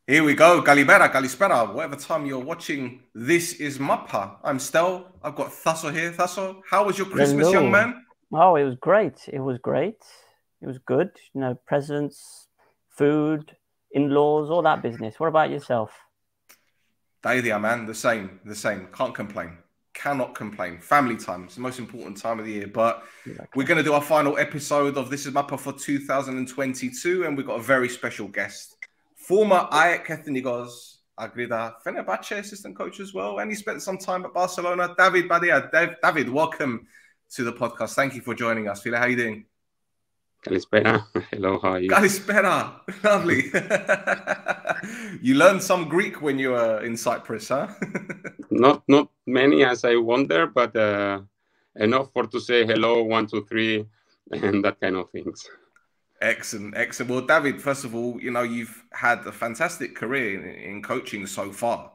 Here we go. Kalibera, Kalispera. Whatever time you're watching, this is Mappa. I'm Stel. I've got Thasso here. Thasso, how was your Christmas, young Hello. man? Oh, it was great. It was great. It was good. Presents, food, in-laws, all that business. What about yourself? Daily, man. The same. Can't complain. Cannot complain. Family time. It's the most important time of the year. But we're Exactly. going to do our final episode of This is Mappa for 2022. And we've got a very special guest. Former AEK Ethnikos, Agrida, Fenerbahce assistant coach as well. And he spent some time at Barcelona. David Badia. David, welcome to the podcast. Thank you for joining us. Fila, how you doing? Kalispera. Hello, how are you? Kalispera. Lovely. You learned some Greek when you were in Cyprus, huh? Not many as I wonder, but enough for to say hello, 1, 2, 3, and that kind of things. Excellent, excellent. Well, David, first of all, you've had a fantastic career in coaching so far.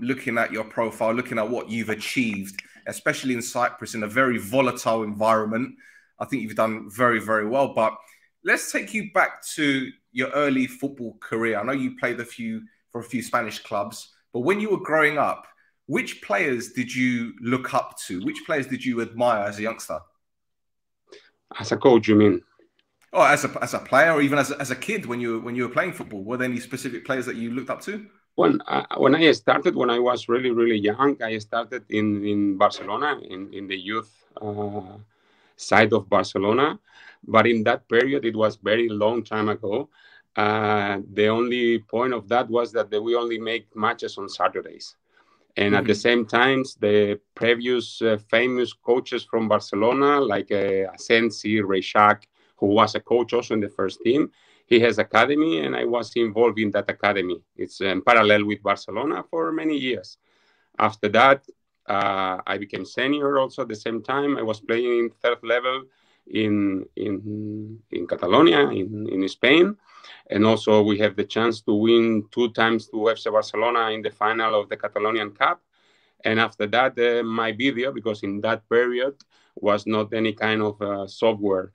Looking at your profile, looking at what you've achieved, especially in Cyprus, in a very volatile environment, I think you've done very, very well. But let's take you back to your early football career. I know you played for a few Spanish clubs, but when you were growing up, which players did you look up to? Which players did you admire as a youngster? As a coach, you mean? Oh, as a player, or even as a kid when you were playing football, were there any specific players that you looked up to? When I started, when I was really young, I started in Barcelona, in the youth side of Barcelona. But in that period, it was very long time ago. The only point of that was that we only make matches on Saturdays. And at the same time, the previous famous coaches from Barcelona, like Asensi, Reixac, who was a coach also in the first team, he has academy, and I was involved in that academy. It's in parallel with Barcelona for many years. After that, I became senior also at the same time. I was playing in third level in Catalonia, in Spain. And also we have the chance to win 2 times to FC Barcelona in the final of the Catalonian Cup. And after that, my video, because in that period was not any kind of software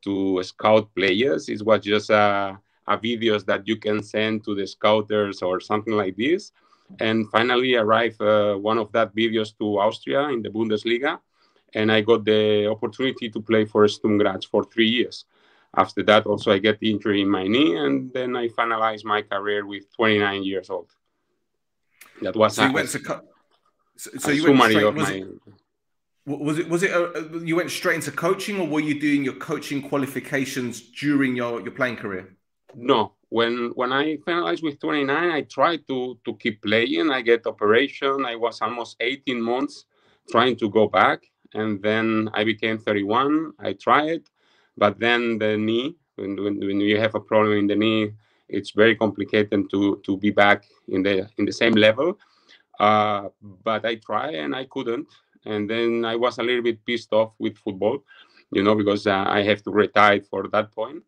to scout players. It was just a videos that you can send to the scouters or something like this. And finally arrived one of that videos to Austria in the Bundesliga. And I got the opportunity to play for Sturm Graz for 3 years. After that, also I get injury in my knee, and then I finalized my career with 29 years old. That was so you went to so you went straight. Of my. You went straight into coaching, or were you doing your coaching qualifications during your playing career? No, when I finalized with 29, I tried to keep playing. I get operation. I was almost 18 months trying to go back, and then I became 31. I tried, but then the knee, when you have a problem in the knee, it's very complicated to be back in the same level. But I tried and I couldn't. And then I was a little bit pissed off with football, because I have to retire for that point.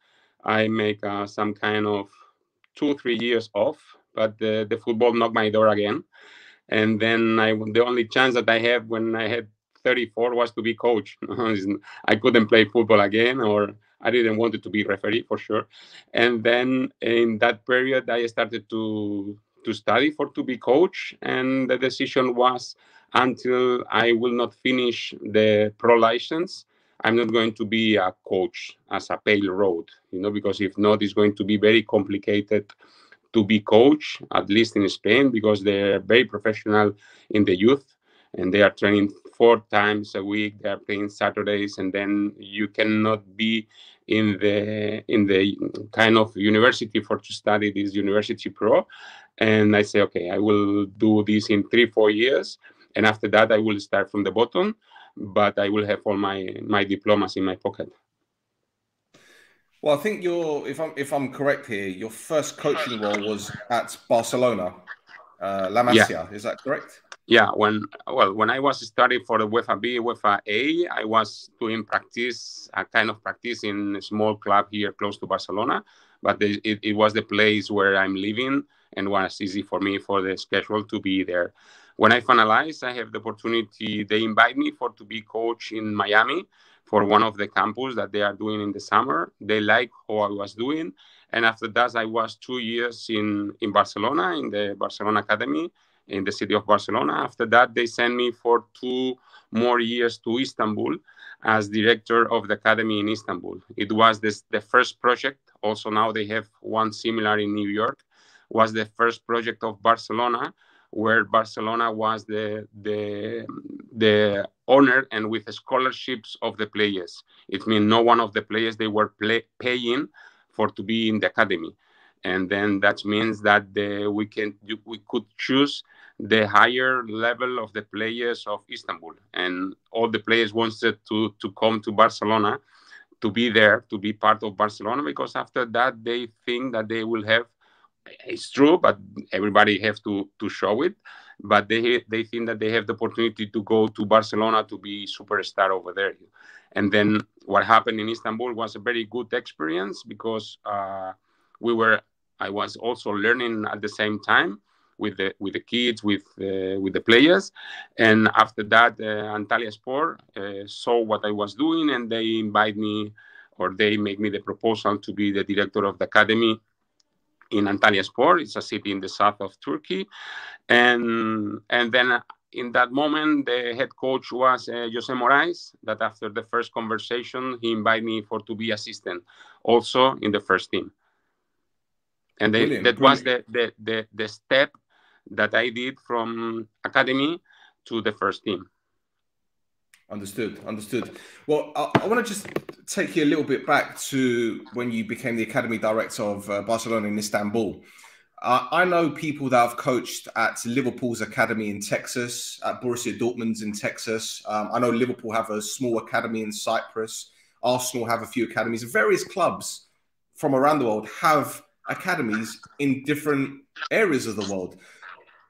I make some kind of 2-3 years off, but the football knocked my door again. And then the only chance that I have when I had 34 was to be coach. I couldn't play football again, or I didn't want it to be referee for sure. And then in that period, I started to study to be coach, and the decision was, until I will not finish the pro license, I'm not going to be a coach as a pale road, because if not, it's going to be very complicated to be coach, at least in Spain, because they're very professional in the youth, and they are training 4 times a week. They are playing Saturdays, and then you cannot be in the kind of university to study this university pro. And I say, okay, I will do this in 3-4 years, and after that I will start from the bottom, but I will have all my diplomas in my pocket. Well, I think if I'm correct here, your first coaching role was at Barcelona, La Masia. Yeah. Is that correct? Yeah. When I was studying for the UEFA B, UEFA A, I was doing a kind of practice in a small club here close to Barcelona, but it was the place where I'm living, and was easy for me for the schedule to be there. When I finalized, I have the opportunity. They invite me to be coach in Miami for one of the campus that they are doing in the summer. They like how I was doing, And after that, I was 2 years in Barcelona, in the Barcelona Academy, in the city of Barcelona. After that, they sent me for 2 more years to Istanbul as director of the academy in Istanbul. It was the first project. Also now they have one similar in New York. Was the first project of Barcelona, where Barcelona was the owner and with the scholarships of the players. It means no one of the players, they were paying for to be in the academy. And then that means that we could choose the higher level of the players of Istanbul. And all the players wanted to come to Barcelona, to be there, to be part of Barcelona, because after that, they think that they will have, it's true, but everybody has to show it. But they think that they have the opportunity to go to Barcelona to be superstar over there. And then what happened in Istanbul was a very good experience, because I was also learning at the same time with the kids, with the players. And after that, ANTALYASPOR saw what I was doing, and they invite me, or they make me the proposal to be the director of the academy in ANTALYASPOR. It's a city in the south of Turkey. And then in that moment, the head coach was Jose Moraes, that after the first conversation, he invited me to be assistant also in the first team. And that was the step that I did from academy to the first team. Understood. Well, I want to just take you a little bit back to when you became the academy director of Barcelona in Istanbul. I know people that have coached at Liverpool's academy in Texas, at Borussia Dortmund's in Texas. I know Liverpool have a small academy in Cyprus. Arsenal have a few academies. Various clubs from around the world have academies in different areas of the world.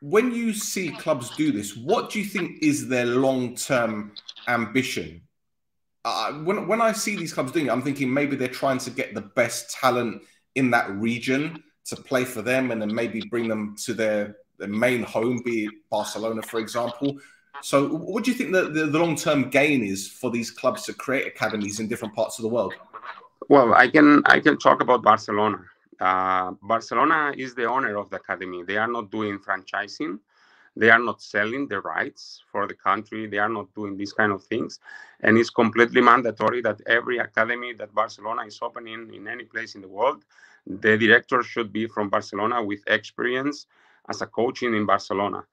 When you see clubs do this, what do you think is their long-term ambition? When I see these clubs doing it, I'm thinking maybe they're trying to get the best talent in that region to play for them, and then maybe bring them to their main home, be it Barcelona, for example. So what do you think the long-term gain is for these clubs to create academies in different parts of the world? Well, I can talk about Barcelona. Barcelona is the owner of the academy. They are not doing franchising. They are not selling the rights for the country. They are not doing these kind of things. And it's completely mandatory that every academy that Barcelona is opening in any place in the world, the director should be from Barcelona with experience as a coaching in Barcelona.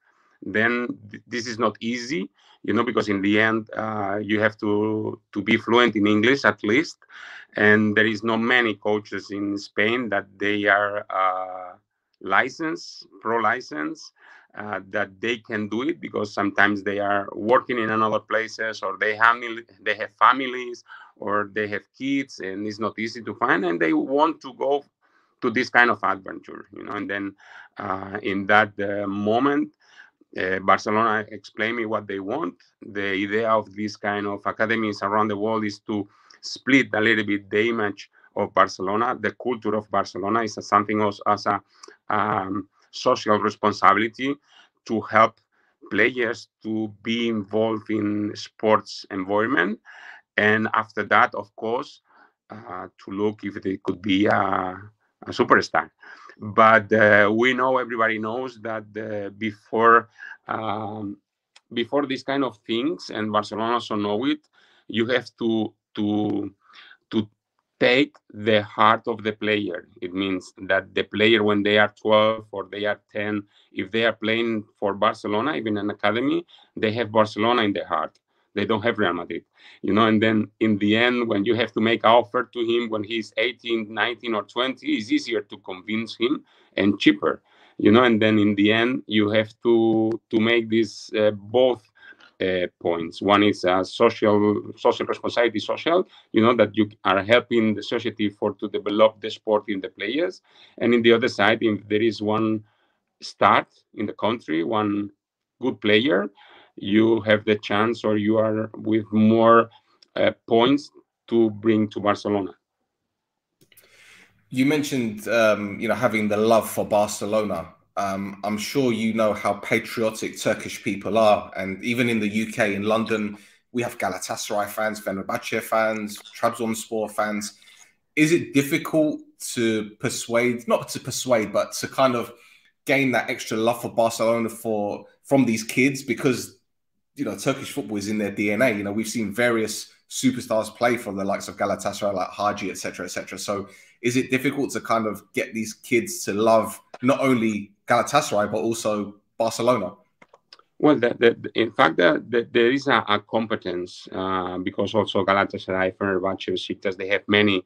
Then this is not easy, because in the end, you have to be fluent in English at least. And there is not many coaches in Spain that they are licensed, pro-licensed, that they can do it, because sometimes they are working in another places, or they have families, or they have kids, and it's not easy to find, and they want to go to this kind of adventure, And then in that moment, Barcelona explained me what they want. The idea of this kind of academies around the world is to split a little bit the image of Barcelona. The culture of Barcelona is something else, as a social responsibility to help players to be involved in sports environment. And after that, of course, to look if they could be a superstar. But we know, everybody knows that before these kind of things, and Barcelona also know it, you have to take the heart of the player. It means that the player, when they are 12 or they are 10, if they are playing for Barcelona, even an academy, they have Barcelona in their heart. They don't have Real Madrid, and then in the end, when you have to make an offer to him when he's 18, 19 or 20, it's easier to convince him and cheaper, and then in the end, you have to make this both points. One is social responsibility, that you are helping the society to develop the sport in the players. And in the other side, if there is one start in the country, one good player, you have the chance, or you are with more points to bring to Barcelona. You mentioned, having the love for Barcelona. I'm sure you know how patriotic Turkish people are. And even in the UK, in London, we have Galatasaray fans, Fenerbahce fans, Trabzonspor fans. Is it difficult to persuade, not to persuade, but to kind of gain that extra love for Barcelona from these kids? Because, you know, Turkish football is in their DNA. You know, we've seen various superstars play for the likes of Galatasaray, like Hagi, etc., etc. So is it difficult to kind of get these kids to love not only Galatasaray, but also Barcelona? Well, in fact, there is a competence because also Galatasaray, Fenerbahce, Besiktas, they have many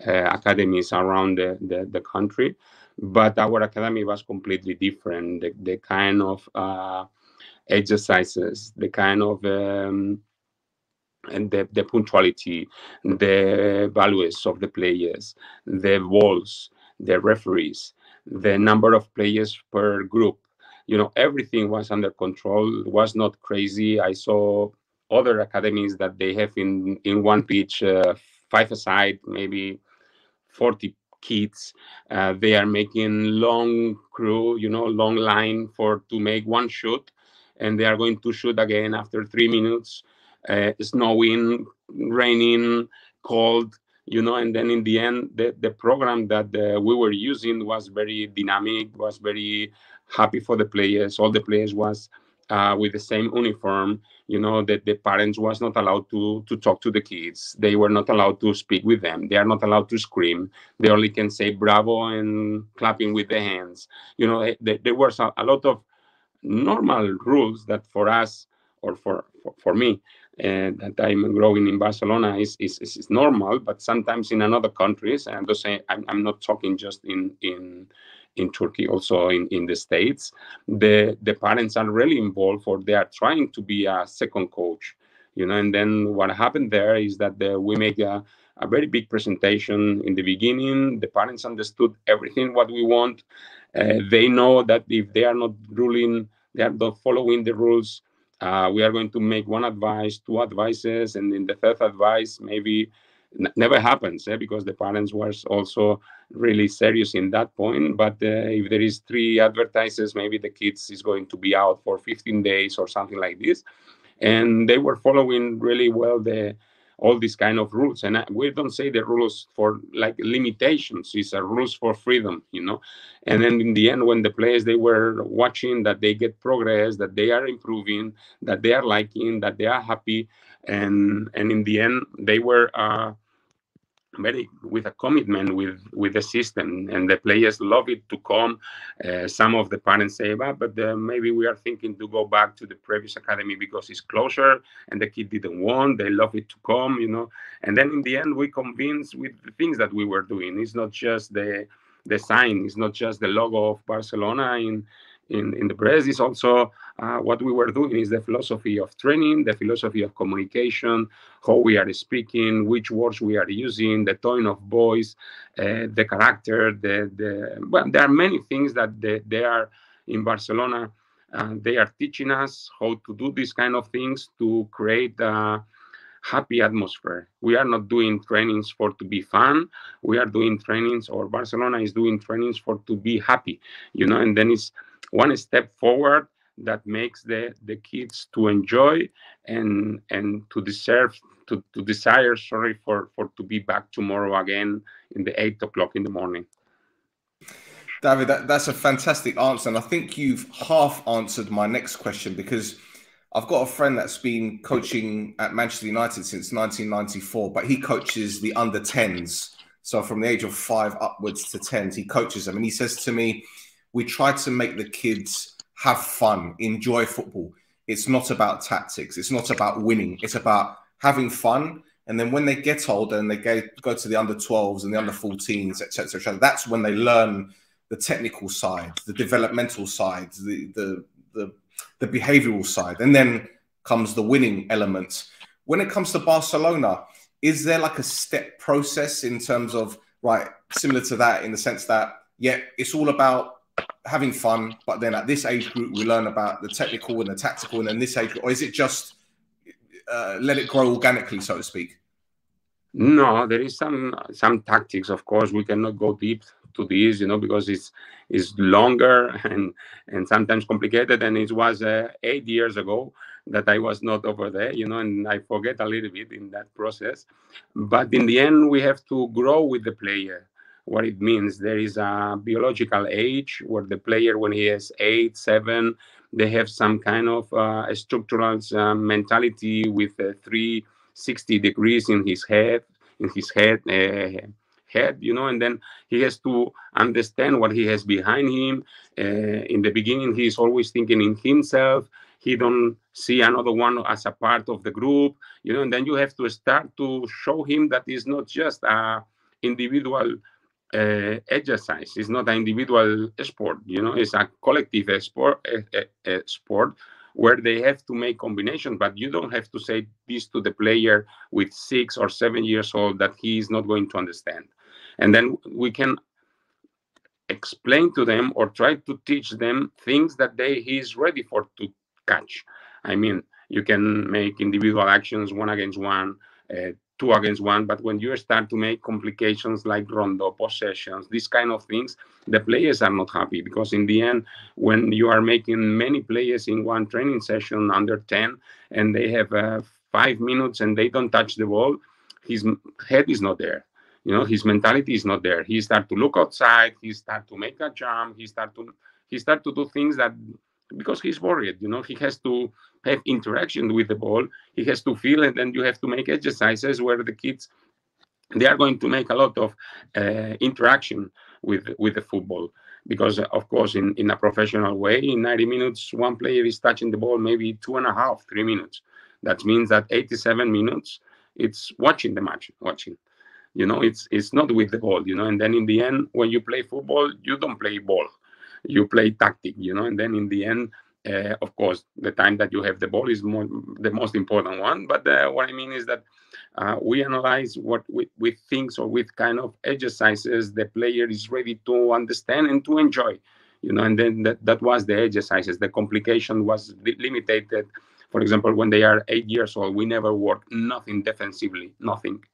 academies around the country, but our academy was completely different. The kind of exercises, the kind of and the punctuality, the values of the players, the balls, the referees, the number of players per group. You know, everything was under control. It was not crazy. I saw other academies that they have in one pitch, 5-a-side, maybe 40 kids. They are making long crew, you know, long line to make one shoot, and they are going to shoot again after 3 minutes. Snowing, raining, cold, you know, and then in the end, the program that we were using was very dynamic, was very happy for the players. All the players was with the same uniform, you know, that the parents was not allowed to talk to the kids. They were not allowed to speak with them. They are not allowed to scream. They only can say bravo and clapping with the hands. You know, there was a lot of normal rules that for us, or for me, that I'm growing in Barcelona is normal, but sometimes in other countries, and I'm not talking just in Turkey, also in the States, the parents are really involved, or they are trying to be a second coach, you know. And then what happened there is that we make a very big presentation in the beginning. The parents understood everything what we want. They know that if they are not following the rules, we are going to make one advice, 2 advices, and in the 3rd advice, maybe never happens, because the parents were also really serious in that point. But if there is 3 advertises, maybe the kids is going to be out for 15 days or something like this. And they were following really well all these kind of rules. And we don't say the rules for like limitations. It's a rules for freedom, you know. And then in the end, when the players, they were watching that they get progress, that they are improving, that they are liking, that they are happy. And in the end, they were very with a commitment with the system, and the players love it to come. Some of the parents say, but maybe we are thinking to go back to the previous academy because it's closer, and the kid didn't want. They love it to come, you know. And then in the end, we convinced with the things that we were doing. It's not just the sign, it's not just the logo of Barcelona in the press. Is also what we were doing is the philosophy of training, the philosophy of communication, how we are speaking, which words we are using, the tone of voice, the character, well, there are many things that they are in Barcelona. They are teaching us how to do these kind of things to create a happy atmosphere. We are not doing trainings to be fun. We are doing trainings, or Barcelona is doing trainings to be happy, you know. And then it's one step forward that makes the kids to enjoy and to desire for to be back tomorrow again in the 8 o'clock in the morning. David, that's a fantastic answer, and I think you've half answered my next question, because I've got a friend that's been coaching at Manchester United since 1994, but he coaches the under 10s. So from the age of 5 upwards to 10s, he coaches them, and he says to me, we try to make the kids have fun, enjoy football. It's not about tactics. It's not about winning. It's about having fun. And then when they get older and they go to the under 12s and the under 14s, etc., that's when they learn the technical side, the developmental side, the behavioral side. And then comes the winning element. When it comes to Barcelona, is there like a step process in terms of, right, similar to that, in the sense that, yeah, it's all about having fun, but then at this age group we learn about the technical and the tactical, and then this age group, or is it just let it grow organically, so to speak? No, there is some tactics. Of course, we cannot go deep to this, you know, because it's longer and sometimes complicated. And it was 8 years ago that I was not over there, you know, and I forget a little bit in that process. But in the end, we have to grow with the player. what it means. There is a biological age where the player, when he is 8, 7, they have some kind of structural mentality with 360 degrees in his head, you know, and then he has to understand what he has behind him. In the beginning, he is always thinking in himself. He don't see another one as a part of the group, you know, and then you have to start to show him that it's not just a individual exercise. It's not an individual sport, you know, it's a collective sport, sport where they have to make combinations, but you don't have to say this to the player with 6 or 7 years old that he is not going to understand. And then we can explain to them or try to teach them things that he is ready for to catch. I mean, you can make individual actions 1 against 1, 2 against 1, but when you start to make complications like rondo, possessions, these kind of things, the players are not happy, because in the end, when you are making many players in one training session under 10 and they have 5 minutes and they don't touch the ball, his head is not there. You know, his mentality is not there. He start to look outside. He start to make a jump. He start to do things that, because he's worried. You know, he has to have interaction with the ball. He has to feel, and then you have to make exercises where the kids, they are going to make a lot of interaction with the football. Because of course, in a professional way, in 90 minutes, one player is touching the ball maybe 2.5, 3 minutes. That means that 87 minutes, it's watching the match, You know, it's not with the ball, you know, and then in the end, when you play football, you don't play ball, you play tactic, you know, and then in the end, of course, the time that you have the ball is the most important one. But what I mean is that we analyze what with things or with kind of exercises the player is ready to understand and to enjoy, you know, and then that was the exercises. The complication was limited. For example, when they are 8 years old, we never work nothing defensively, nothing,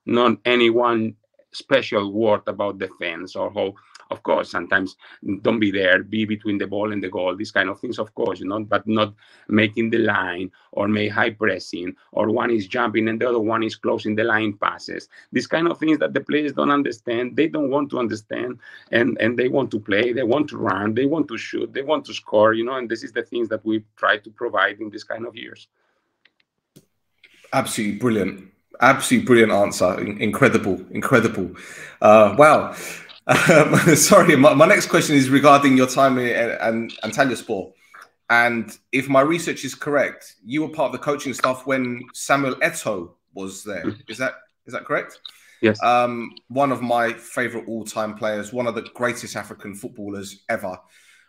not any one special word about defense or how. Of course, sometimes don't be there, be between the ball and the goal, these kind of things, of course, you know, but not making the line or make high pressing, or one is jumping and the other one is closing the line passes. These kind of things that the players don't understand, they don't want to understand, and they want to play, they want to run, they want to shoot, they want to score, you know, and this is the things that we try to provide in this kind of years. Absolutely brilliant. Absolutely brilliant answer. Incredible. Wow. Sorry, my next question is regarding your time in ANTALYASPOR. And if my research is correct, you were part of the coaching staff when Samuel Eto'O was there. Is that correct? Yes. One of my favorite all-time players, one of the greatest African footballers ever.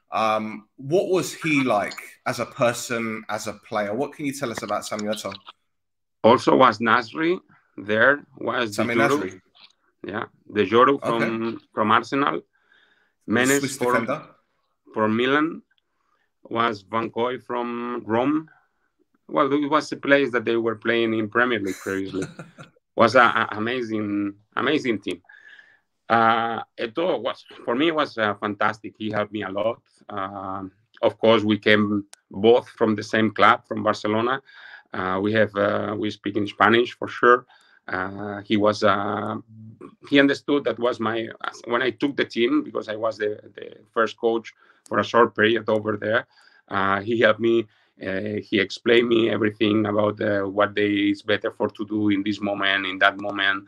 What was he like as a person, as a player? What can you tell us about Samuel Eto'O? Also was Nasri there, was Samuel Nasri. Yeah, the Joro from Arsenal. Menes Swiss defender. For Milan. Was Van Koy from Rome. Well, it was a place that they were playing in Premier League previously. Was an amazing team. Eto'O was fantastic. He helped me a lot. Of course, we came both from the same club, from Barcelona. We speak in Spanish for sure. He understood that was when I took the team, because I was the first coach for a short period over there. He helped me. He explained me everything about what is better for to do in this moment, in that moment.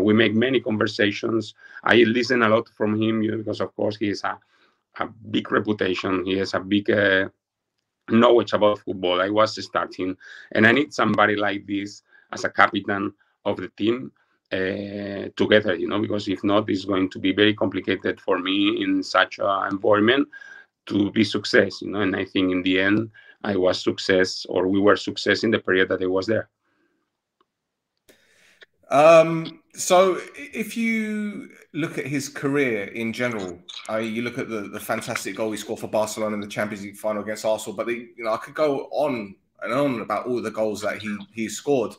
We make many conversations. I listen a lot from him, because of course he has a big reputation. He has a big knowledge about football. I was starting, and I need somebody like this as a captain of the team together, you know, because if not, it's going to be very complicated for me in such an environment to be success, you know. And I think in the end, I was success, or we were success in the period that I was there. So if you look at his career in general, you look at the fantastic goal he scored for Barcelona in the Champions League final against Arsenal, but I could go on and on about all the goals that he scored.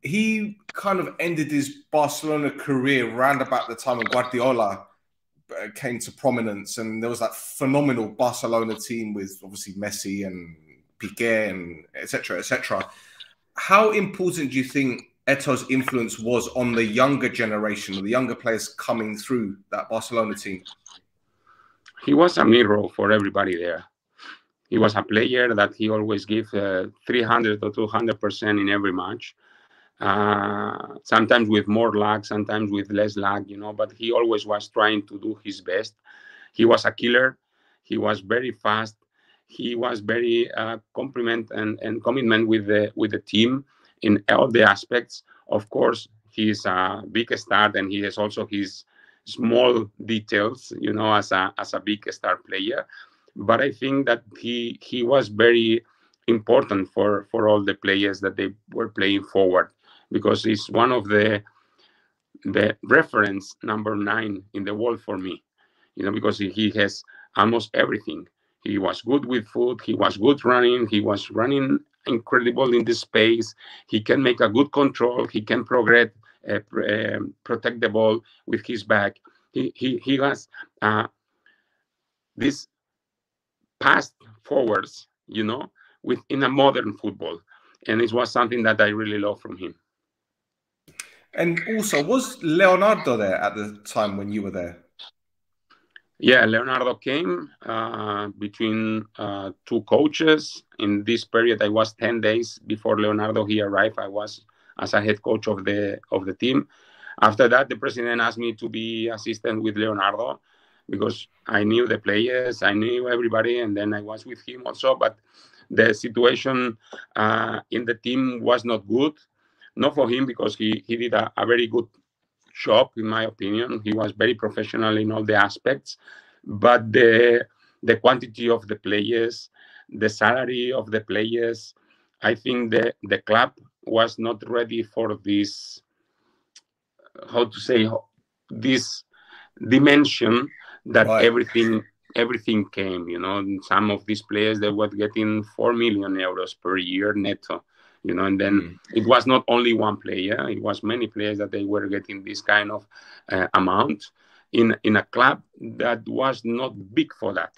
He kind of ended his Barcelona career round about the time when Guardiola came to prominence, and there was that phenomenal Barcelona team with obviously Messi and Piqué and etc. How important do you think Eto'O's influence was on the younger generation, the younger players coming through that Barcelona team? He was a mirror for everybody there. He was a player that he always gave 300 or 200% in every match. Sometimes with more luck, sometimes with less luck, you know, but he always was trying to do his best. He was a killer. He was very fast. He was very commitment with the team in all the aspects. Of course, he's a big star, and he has also his small details, you know, as a big star player. But I think that he was very important for all the players that they were playing forward, because he's one of the reference number 9 in the world for me, you know, because he has almost everything. He was good with foot. He was good running. He was running incredible in the space. He can make a good control. He can progress, protect the ball with his back. He has this past forwards, you know, within a modern football. And it was something that I really love from him. And also, was Leonardo there at the time when you were there? Yeah, Leonardo came between 2 coaches. In this period, I was 10 days before Leonardo he arrived. I was as a head coach of the team. After that, the president asked me to be assistant with Leonardo, because I knew the players, I knew everybody, and then I was with him also. But the situation in the team was not good. Not for him, because he did a very good job, in my opinion. He was very professional in all the aspects. But the quantity of the players, the salary of the players, I think the club was not ready for this, how to say, this dimension that right. everything came, you know. Some of these players, they were getting 4 million euros per year netto, you know. And then it was not only one player, it was many players that they were getting this kind of amount in a club that was not big for that.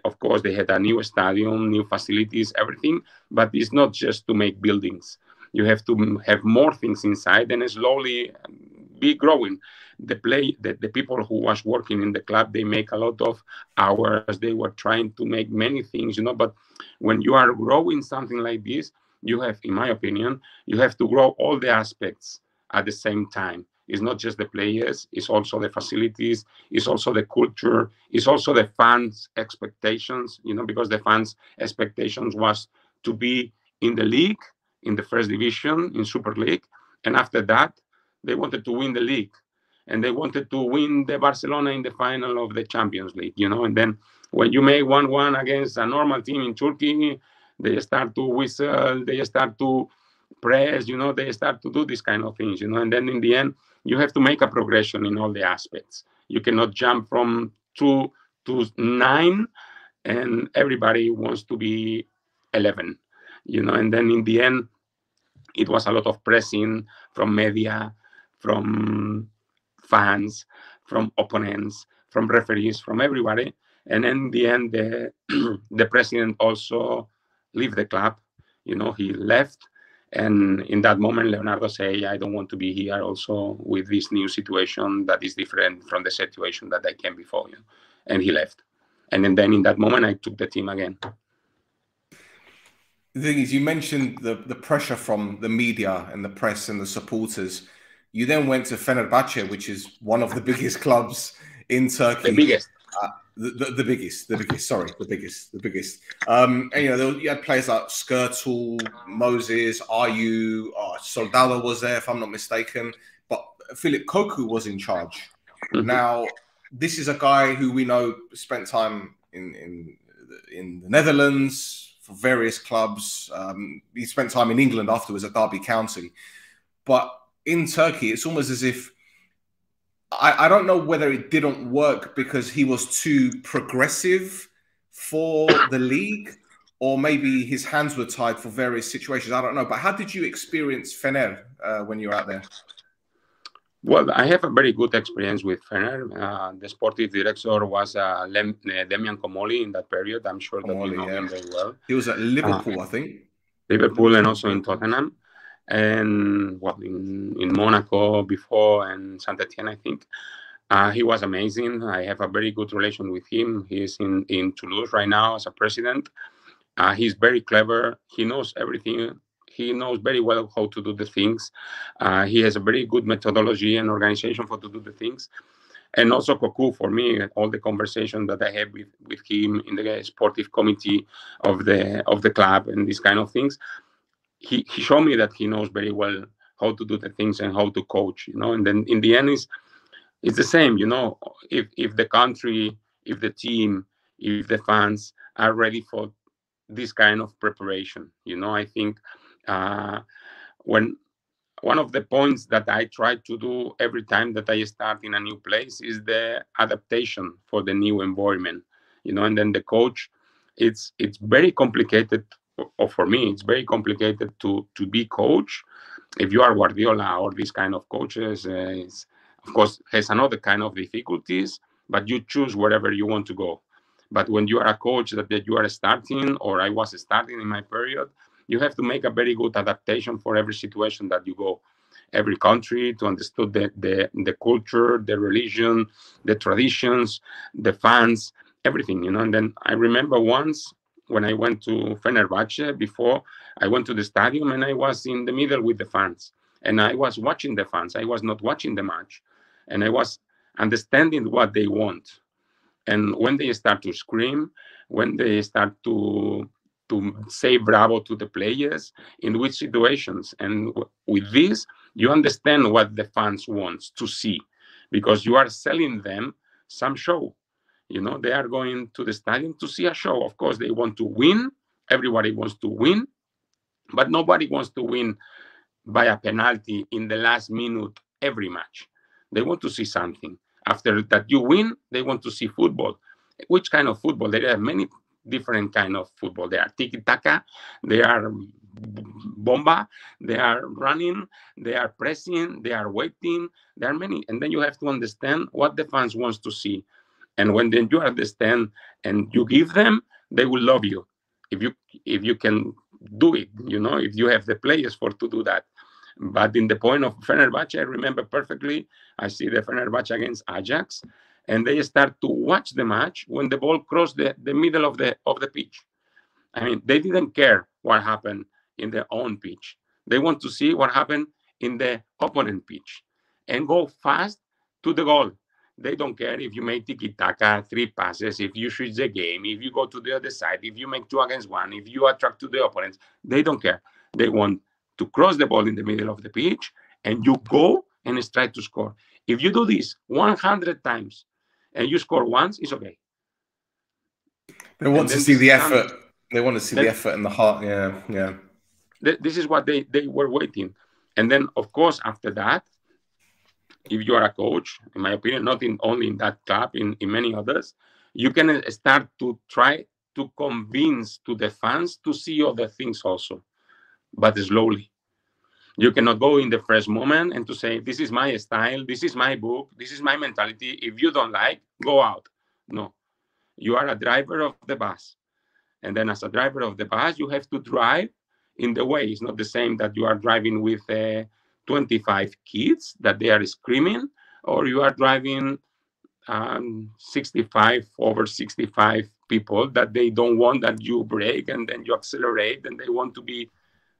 Of course, they had a new stadium, new facilities, everything, but it's not just to make buildings. You have to have more things inside and slowly be growing. The people who was working in the club, they make a lot of hours. They were trying to make many things, you know. But when you are growing something like this, you have, in my opinion, you have to grow all the aspects at the same time. It's not just the players, it's also the facilities, it's also the culture, it's also the fans' expectations, you know, because the fans' expectations was to be in the league, in the first division, in Super League, and after that, they wanted to win the league, and they wanted to win the Barcelona in the final of the Champions League, you know. And then when you make 1-1 against a normal team in Turkey, they start to whistle, they start to press, you know, they start to do these kind of things, you know. And then in the end, you have to make a progression in all the aspects. You cannot jump from 2 to 9 and everybody wants to be 11, you know. And then in the end, it was a lot of pressing from media, from fans, from opponents, from referees, from everybody. And in the end, the president also left the club, you know, he left. And in that moment, Leonardo said, I don't want to be here also with this new situation that is different from the situation that I came before, you know. And he left. And then in that moment, I took the team again. The thing is, you mentioned the pressure from the media and the press and the supporters. You then went to Fenerbahce, which is one of the biggest clubs in Turkey. The biggest. The biggest. And you know, you had players like Skirtle, Moses, Ayew, Soldado was there, if I'm not mistaken. But Philip COCU was in charge. Now, this is a guy who we know spent time in the Netherlands for various clubs. He spent time in England afterwards at Derby County. But in Turkey, it's almost as if I don't know whether it didn't work because he was too progressive for the league, or maybe his hands were tied for various situations. I don't know. But how did you experience FENER when you were out there? Well, I have a very good experience with FENER. The sportive director was Demian Comolli in that period. I'm sure that you know him very well. He was at Liverpool, I think. Liverpool and also in Tottenham. and well, in Monaco before, and Saint Etienne, I think. He was amazing. I have a very good relation with him. He is in Toulouse right now as a president. He's very clever. He knows everything. He knows very well how to do the things. He has a very good methodology and organization for to do the things. And also COCU, for me, all the conversation that I have with him in the sportive committee of the club and these kind of things, he showed me that he knows very well how to do the things and how to coach, and then in the end it's the same, if the country, if the team, if the fans are ready for this kind of preparation, I think when one of the points that I try to do every time that I start in a new place is the adaptation for the new environment, and then the coach, it's very complicated, or for me, it's very complicated to be coach. If you are Guardiola or this kind of coaches, of course, has another kind of difficulties, but you choose wherever you want to go. But when you are a coach that you are starting, or I was starting in my period, you have to make a very good adaptation for every situation that you go, every country, to understand the culture, the religion, the traditions, the fans, everything, And then I remember once when I went to Fenerbahce, before I went to the stadium, and I was in the middle with the fans, and I was watching the fans. I was not watching the match, and I was understanding what they want. And when they start to scream, when they start to say bravo to the players, in which situations, and with this, you understand what the fans want to see, because you are selling them some show. They are going to the stadium to see a show. Of course, they want to win. Everybody wants to win, but nobody wants to win by a penalty in the last minute every match. They want to see something. After that you win, they want to see football. Which kind of football? There are many different kind of football. They are tiki-taka, they are bomba, they are running, they are pressing, they are waiting. There are many. And then you have to understand what the fans wants to see. And when then you understand and you give them, they will love you. If you can do it, if you have the players for to do that. But in the point of Fenerbahce, I remember perfectly, I see the Fenerbahce against Ajax, and they start to watch the match when the ball crossed the middle of the pitch. I mean, they didn't care what happened in their own pitch. They want to see what happened in the opponent pitch and go fast to the goal. They don't care if you make tiki-taka, 3 passes, if you switch the game, if you go to the other side, if you make 2 against 1, if you attract to the opponents. They don't care. They want to cross the ball in the middle of the pitch, and you go and try to score. If you do this 100 times and you score once, it's okay. They want to see the effort. They want to see the effort and the heart. Yeah. This is what they were waiting. And then, of course, after that, if you are a coach, in my opinion, not only in that club, in many others, you can start to try to convince to the fans to see other things also, but slowly. You cannot go in the first moment and to say, this is my style, this is my book, this is my mentality. If you don't like, go out. No, you are a driver of the bus. And then as a driver of the bus, you have to drive in the way. It's not the same that you are driving with 25 kids that they are screaming, or you are driving 65 people that they don't want that you brake and then you accelerate, and they want to be,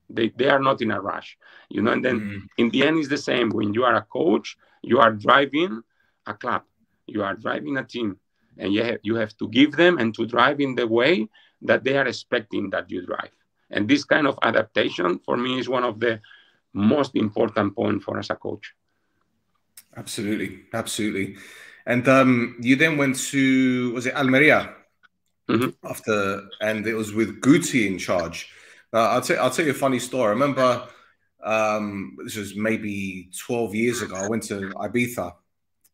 they are not in a rush, and then in the end it's the same. When you are a coach, you are driving a club, you are driving a team, and you have to give them and to drive in the way that they are expecting that you drive. And this kind of adaptation for me is one of the most important points for us as a coach. Absolutely. And you then went to, was it Almeria? After, and it was with GUTI in charge. I'll tell you a funny story. I remember this was maybe 12 years ago. I went to Ibiza,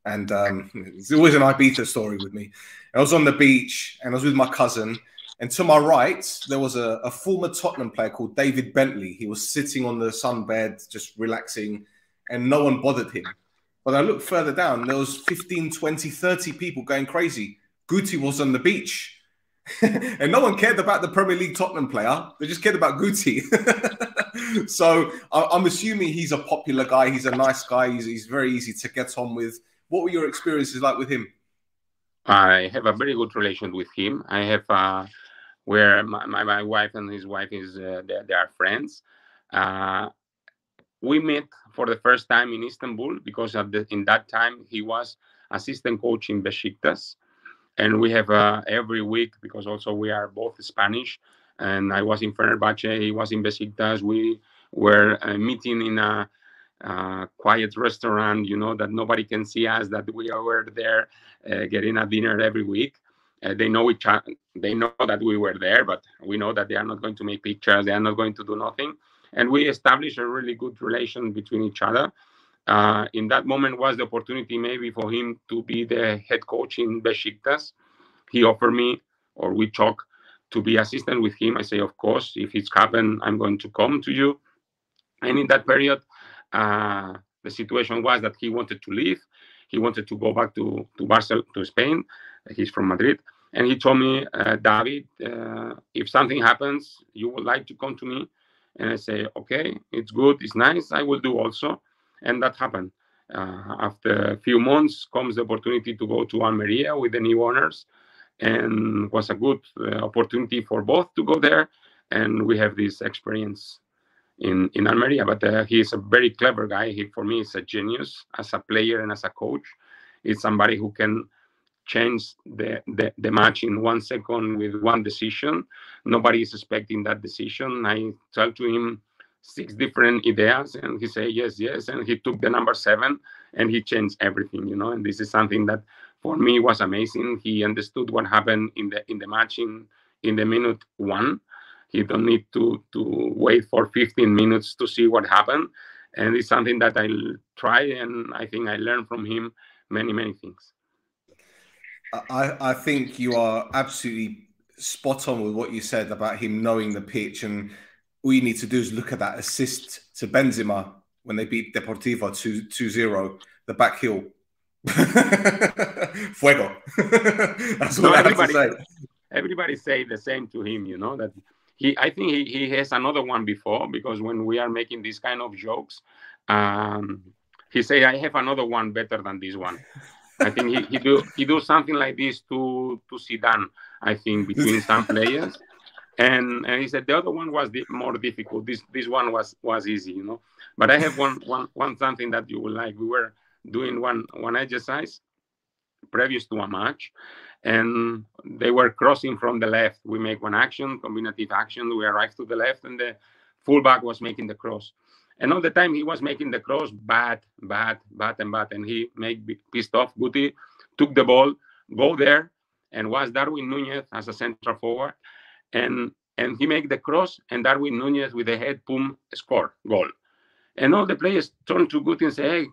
and there's always an Ibiza story with me. I was on the beach, and I was with my cousin, and to my right, there was a former Tottenham player called David Bentley. He was sitting on the sunbed, just relaxing, and no one bothered him. But I looked further down, there was 15, 20, 30 people going crazy. GUTI was on the beach. And no one cared about the Premier League Tottenham player. They just cared about GUTI. So I'm assuming he's a popular guy. He's a nice guy. He's very easy to get on with. What were your experiences like with him? I have a very good relation with him. I have where my wife and his wife is they are friends. We met for the first time in Istanbul because in that time he was assistant coach in Besiktas, and we have every week, because also we are both Spanish, and I was in Fenerbahce, he was in Besiktas. We were meeting in a quiet restaurant, that nobody can see us, that we were there getting a dinner every week. They know each other. They know that we were there, but we know that they are not going to make pictures. They are not going to do nothing. And we established a really good relation between each other. In that moment was the opportunity maybe for him to be the head coach in Besiktas. He offered me, or we talked, to be assistant with him. I say, of course, if it's happened, I'm going to come to you. And in that period, the situation was that he wanted to leave. He wanted to go back to Barcelona, to Spain. He's from Madrid. And he told me, David, if something happens, you would like to come to me? And I say, okay, it's good, it's nice, I will do also. And that happened. After a few months comes the opportunity to go to ALMERIA with the new owners. And was a good opportunity for both to go there. And we have this experience in ALMERIA. But he is a very clever guy. For me, is a genius as a player and as a coach. He's somebody who can change the match in 1 second with one decision. Nobody is expecting that decision. I tell to him 6 different ideas, and he say yes, yes, and he took the number 7, and he changed everything, And this is something that for me was amazing. He understood what happened in the match in the minute 1. He don't need to wait for 15 minutes to see what happened, and it's something that I try, and I think I learned from him many things. I think you are absolutely spot on with what you said about him knowing the pitch, and all you need to do is look at that assist to Benzema when they beat Deportivo 2-0, the back heel. Fuego. That's what I have to say. Everybody say the same to him, that I think he has another one before, because when we are making these kind of jokes, he say, I have another one better than this one. I think he do something like this to Zidane, I think, between some players. And he said the other one was more difficult. This one was easy, But I have one something that you will like. We were doing one exercise previous to a match, and they were crossing from the left. We make one action, combinative action. We arrived to the left, and the fullback was making the cross. And all the time he was making the cross bad, and he made pissed off. Guti took the ball, go there, and was Darwin Nunez as a central forward, and he made the cross, and Darwin Nunez with the head, boom, score, goal. And all the players turned to Guti and say, hey,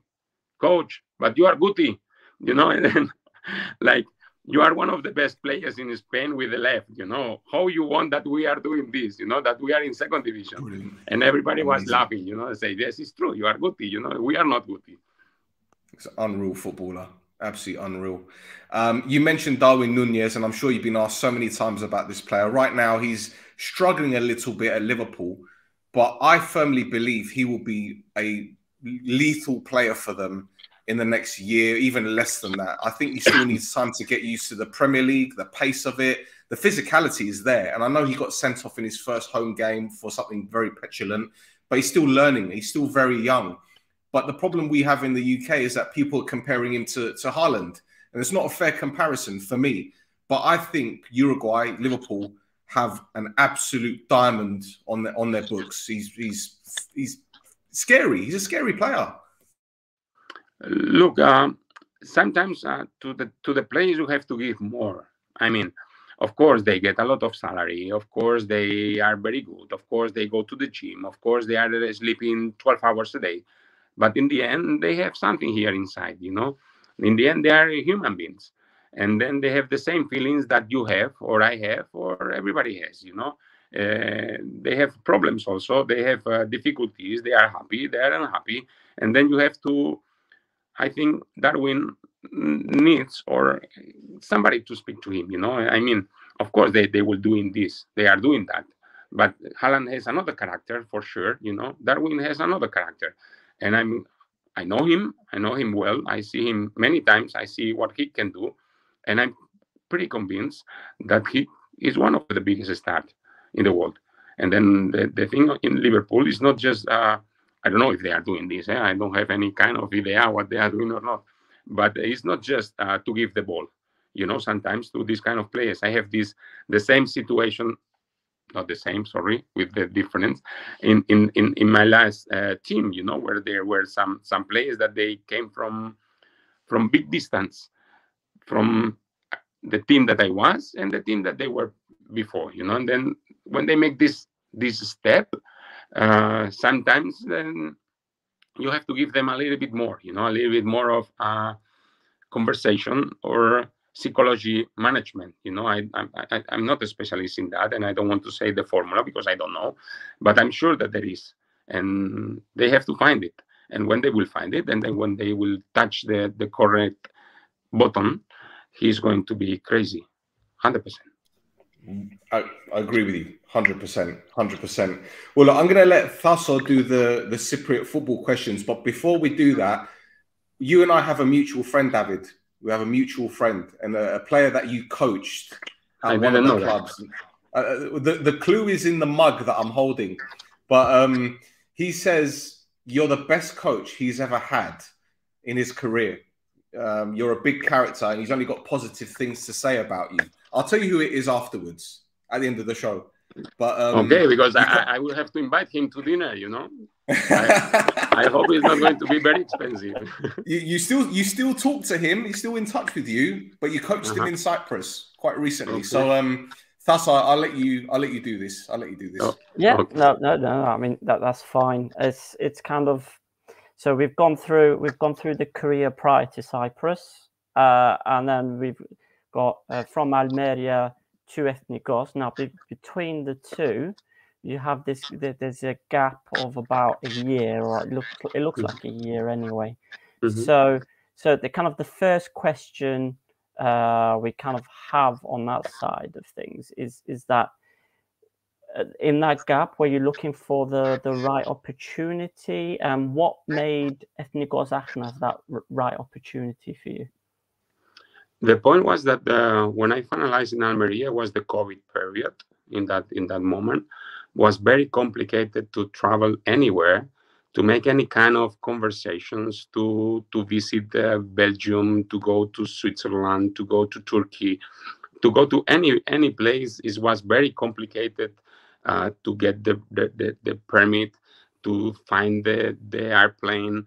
coach, but you are Guti, and then like, you are one of the best players in Spain with the left, how you want that we are doing this, that we are in 2nd division. Brilliant. And everybody was laughing, they say, yes, it's true, you are Guti, we are not Guti. It's an unreal footballer, absolutely unreal. You mentioned Darwin Nunez, and I'm sure you've been asked so many times about this player. Right now, he's struggling a little bit at Liverpool, but I firmly believe he will be a lethal player for them in the next year, even less than that. I think he still needs time to get used to the Premier League, the pace of it. The physicality is there. And I know he got sent off in his first home game for something very petulant, but he's still learning. He's still very young. But the problem we have in the UK is that people are comparing him to Haaland. And it's not a fair comparison for me. But I think Uruguay, Liverpool, have an absolute diamond on their books. He's scary. He's a scary player. Look, sometimes to the players you have to give more. I mean, of course they get a lot of salary. Of course they are very good. Of course they go to the gym. Of course they are sleeping 12 hours a day. But in the end, they have something here inside, In the end, they are human beings. And then they have the same feelings that you have, or I have, or everybody has, They have problems also. They have difficulties. They are happy. They are unhappy. And then you have to, I think Darwin needs or somebody to speak to him, I mean, of course they will doing this. They are doing that. But Haaland has another character for sure. You know, Darwin has another character, and I know him. I know him well. I see him many times. I see what he can do, and I'm pretty convinced that he is one of the biggest stars in the world. And then the thing in Liverpool is not just I don't know if they are doing this. I don't have any kind of idea what they are doing or not. But it's not just to give the ball. You know, sometimes to these kind of players, I have the same situation, not the same, sorry, with the difference in my last team. You know, where there were some players that they came from big distance, from the team that I was and the team that they were before. You know, and then when they make this step, sometimes then you have to give them a little bit more, you know, a little bit more of conversation or psychology management. You know, I'm not a specialist in that, and I don't want to say the formula because I don't know, but I'm sure that there is, and they have to find it. And when they will find it, and then when they will touch the correct button, he's going to be crazy, 100%. I agree with you, 100%, 100%. Well, look, I'm going to let Tasso do the Cypriot football questions, but before we do that, you and I have a mutual friend, David. We have a mutual friend and a player that you coached at one of the clubs. The clue is in the mug that I'm holding, but he says you're the best coach he's ever had in his career. You're a big character, and he's only got positive things to say about you. I'll tell you who it is afterwards at the end of the show. But okay, because I will have to invite him to dinner. You know, I hope it's not going to be very expensive. you still talk to him. He's still in touch with you, but you coached him in Cyprus quite recently. Okay. So Tasso, I'll let you do this. I'll let you do this. Oh, yeah, okay. No. I mean that's fine. It's kind of. So we've gone through the career prior to Cyprus, and then we've got from Almeria to Ethnikos. Now between the two, you have there's a gap of about a year, or it looks like a year anyway. So the first question we kind of have on that side of things is that. In that gap, were you looking for the right opportunity, and what made Ethnikos action as that right opportunity for you? The point was that when I finalized in Almeria was the COVID period. In that moment, was very complicated to travel anywhere, to make any kind of conversations, to visit Belgium, to go to Switzerland, to go to Turkey, to go to any place. It was very complicated. To get the permit, to find the airplane,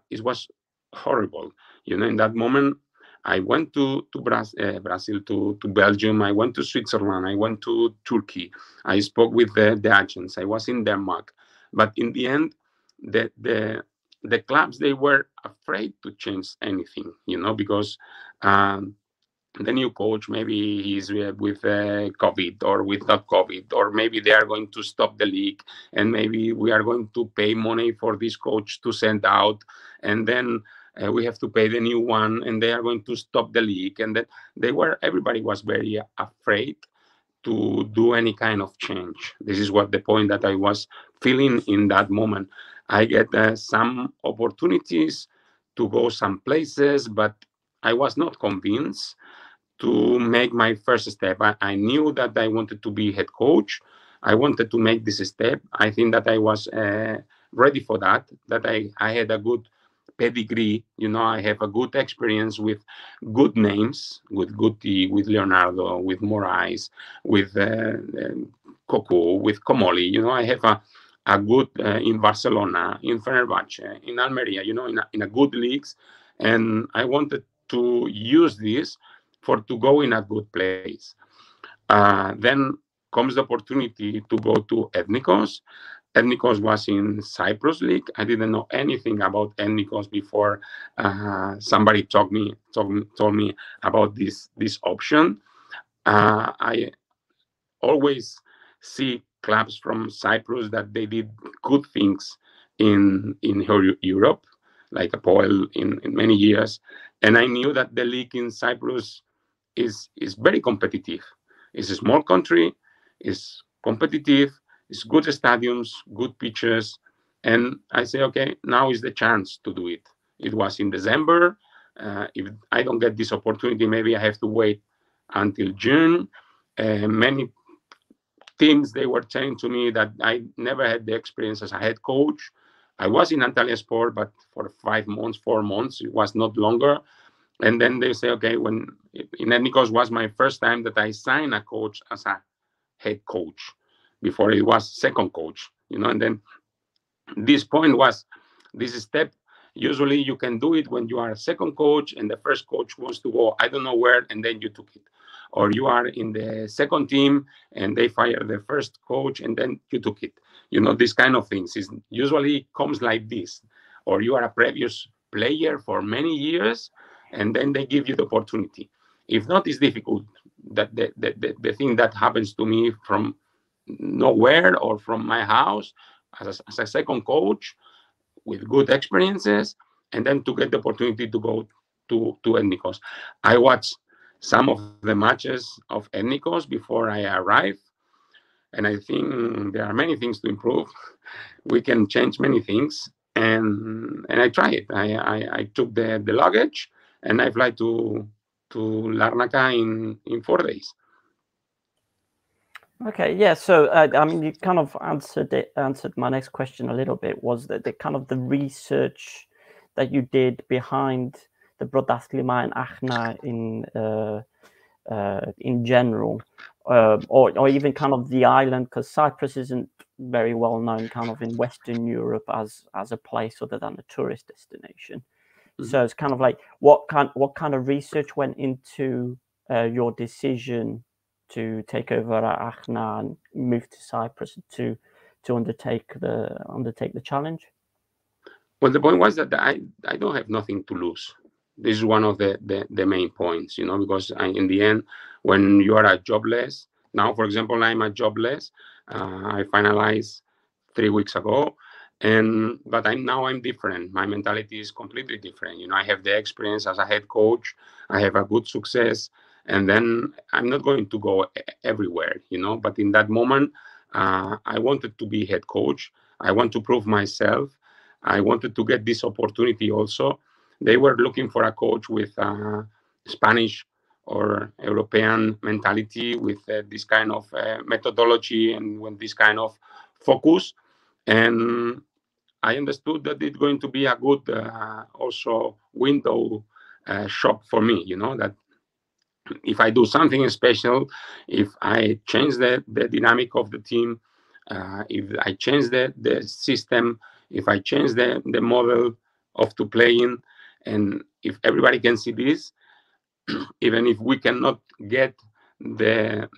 it was horrible. You know, in that moment, I went to Brazil, to Belgium. I went to Switzerland. I went to Turkey. I spoke with the agents. I was in Denmark, but in the end, the clubs, they were afraid to change anything. You know, because. The new coach, maybe he's with COVID or without COVID, or maybe they are going to stop the league, and maybe we are going to pay money for this coach to send out, and then we have to pay the new one, and they are going to stop the league. And then everybody was very afraid to do any kind of change. This is what the point that I was feeling in that moment. I get some opportunities to go some places, but I was not convinced to make my first step. I knew that I wanted to be head coach. I wanted to make this step. I think that I was ready for that I had a good pedigree. You know, I have a good experience with good names, with GUTI, with Leonardo, with Moraes, with COCU, with Comoli. You know, I have a good in Barcelona, in Fenerbahce, in Almeria, you know, in a good leagues. And I wanted to use this to go in a good place. Then comes the opportunity to go to Ethnikos. Ethnikos was in Cyprus League. I didn't know anything about Ethnikos before somebody told me about this option. I always see clubs from Cyprus that they did good things in Europe, like Apoel in many years. And I knew that the league in Cyprus is very competitive. It's a small country, it's competitive, it's good stadiums, good pitches, and I say, okay, now is the chance to do it. It was in December. If I don't get this opportunity, maybe I have to wait until June. Many teams, they were saying to me that I never had the experience as a head coach. I was in ANTALYASPOR, but for 5 months, 4 months, it was not longer. And then they say, okay, when in Ethnikos was my first time that I signed a coach as a head coach. Before it was second coach, and then this point was this step. Usually you can do it when you are a second coach and the first coach wants to go, I don't know where, and then you took it. Or you are in the second team and they fire the first coach and then you took it. This kind of things is usually comes like this. Or you are a previous player for many years and then they give you the opportunity. If not, it's difficult. That the thing that happens to me from nowhere or from my house as a second coach with good experiences, and then to get the opportunity to go to Ethnikos. I watched some of the matches of Ethnikos before I arrived, and I think there are many things to improve. We can change many things, and I tried it. I took the luggage and I fly to Larnaca in 4 days. Okay, yeah. So I mean, you kind of answered my next question a little bit. Was that the kind of the research that you did behind the Brodathlimae and Achna in general, or even kind of the island, because Cyprus isn't very well known kind of in Western Europe as a place other than a tourist destination. Mm-hmm. So it's kind of like what kind of research went into your decision to take over Achna and move to Cyprus to undertake the challenge? Well, the point was that I don't have nothing to lose. This is one of the main points, because in the end, when you are jobless, now, for example, I'm jobless. I finalized 3 weeks ago, but I'm different. My mentality is completely different. I have the experience as a head coach. I have a good success. And then I'm not going to go everywhere, but in that moment, I wanted to be head coach. I want to prove myself. I wanted to get this opportunity also. They were looking for a coach with Spanish or European mentality, with this kind of methodology and with this kind of focus. And I understood that it's going to be a good also window shop for me, that if I do something special, if I change the dynamic of the team, if I change the system, if I change the model of to playing, and if everybody can see this, even if we cannot get the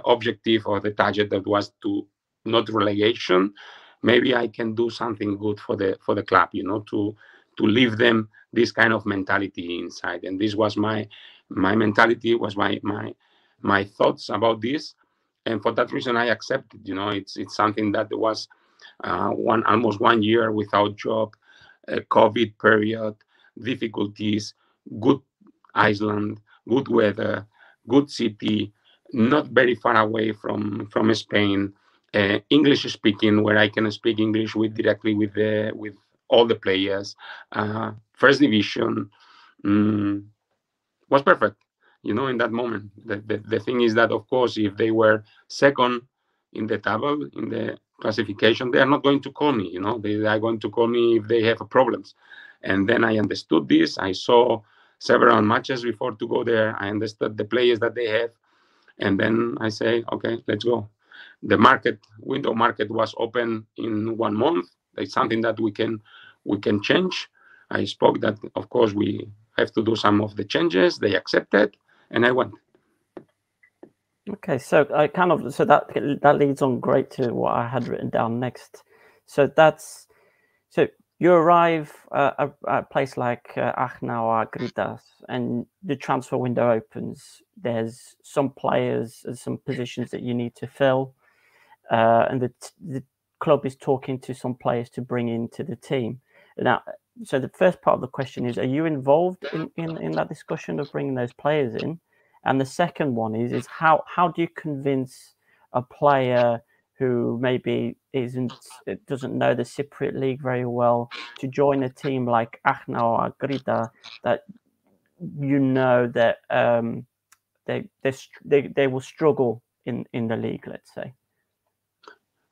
objective or the target that was to not relegation, maybe I can do something good for the club, to leave them this kind of mentality inside. And this was my mentality, was my thoughts about this, and for that reason I accepted. It's something that was almost 1 year without job, a COVID period, difficulties, good island, good weather, good city, not very far away from Spain, English speaking, where I can speak English directly with all the players, first division. Was perfect, in that moment. The thing is that, of course, if they were second in the table, in the classification, they are not going to call me, they are going to call me if they have problems. And then I understood this. I saw several matches before to go there. I understood the players that they have. And then I say, okay, let's go. The window market was open in 1 month. It's something that we can change. I spoke that, of course, we have to do some of the changes. They accepted, and I went. Okay, so that leads on great to what I had written down next. So you arrive at a place like Achna or Akritas, and the transfer window opens. There's some players and some positions that you need to fill, and the club is talking to some players to bring into the team. Now, so the first part of the question is: are you involved in that discussion of bringing those players in? And the second one is how do you convince a player who maybe doesn't know the Cypriot league very well to join a team like ACNA or Akritas, that that they will struggle in the league, let's say?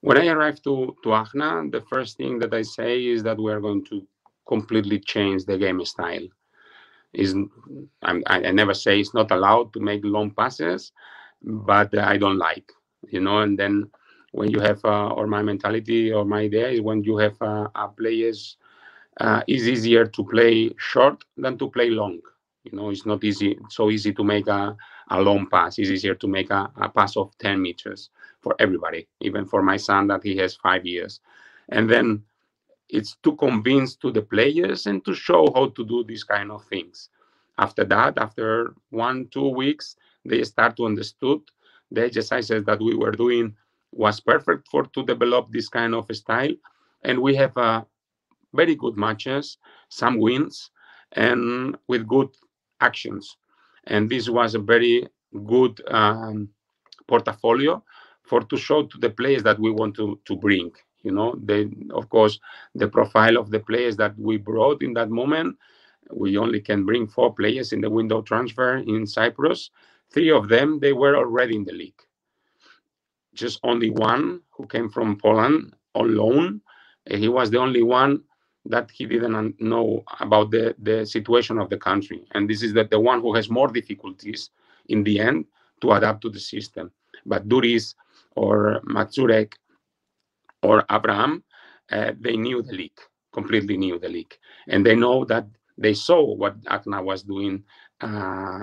When I arrived to ACNA, the first thing that I say is that we are going to completely change the game style. I never say it's not allowed to make long passes, but I don't like, and then when you have, or my mentality or my idea is when you have players, it's easier to play short than to play long. It's not so easy to make a long pass. It's easier to make a pass of 10 meters for everybody, even for my son that he has 5 years. And then it's to convince to the players and to show how to do these kind of things. After that, after 1-2 weeks, they start to understood the exercises that we were doing was perfect to develop this kind of style. And we have very good matches, some wins, and with good actions. And this was a very good portfolio to show to the players that we want to bring. Of course, the profile of the players that we brought in that moment, we only can bring 4 players in the window transfer in Cyprus. 3 of them, they were already in the league. Just only one who came from Poland on loan. He was the only one that he didn't know about the situation of the country. And this is the one who has more difficulties in the end to adapt to the system. But Duris or Matsurek or Abraham, they knew the league, completely knew the league. And they know that they saw what ACNA was doing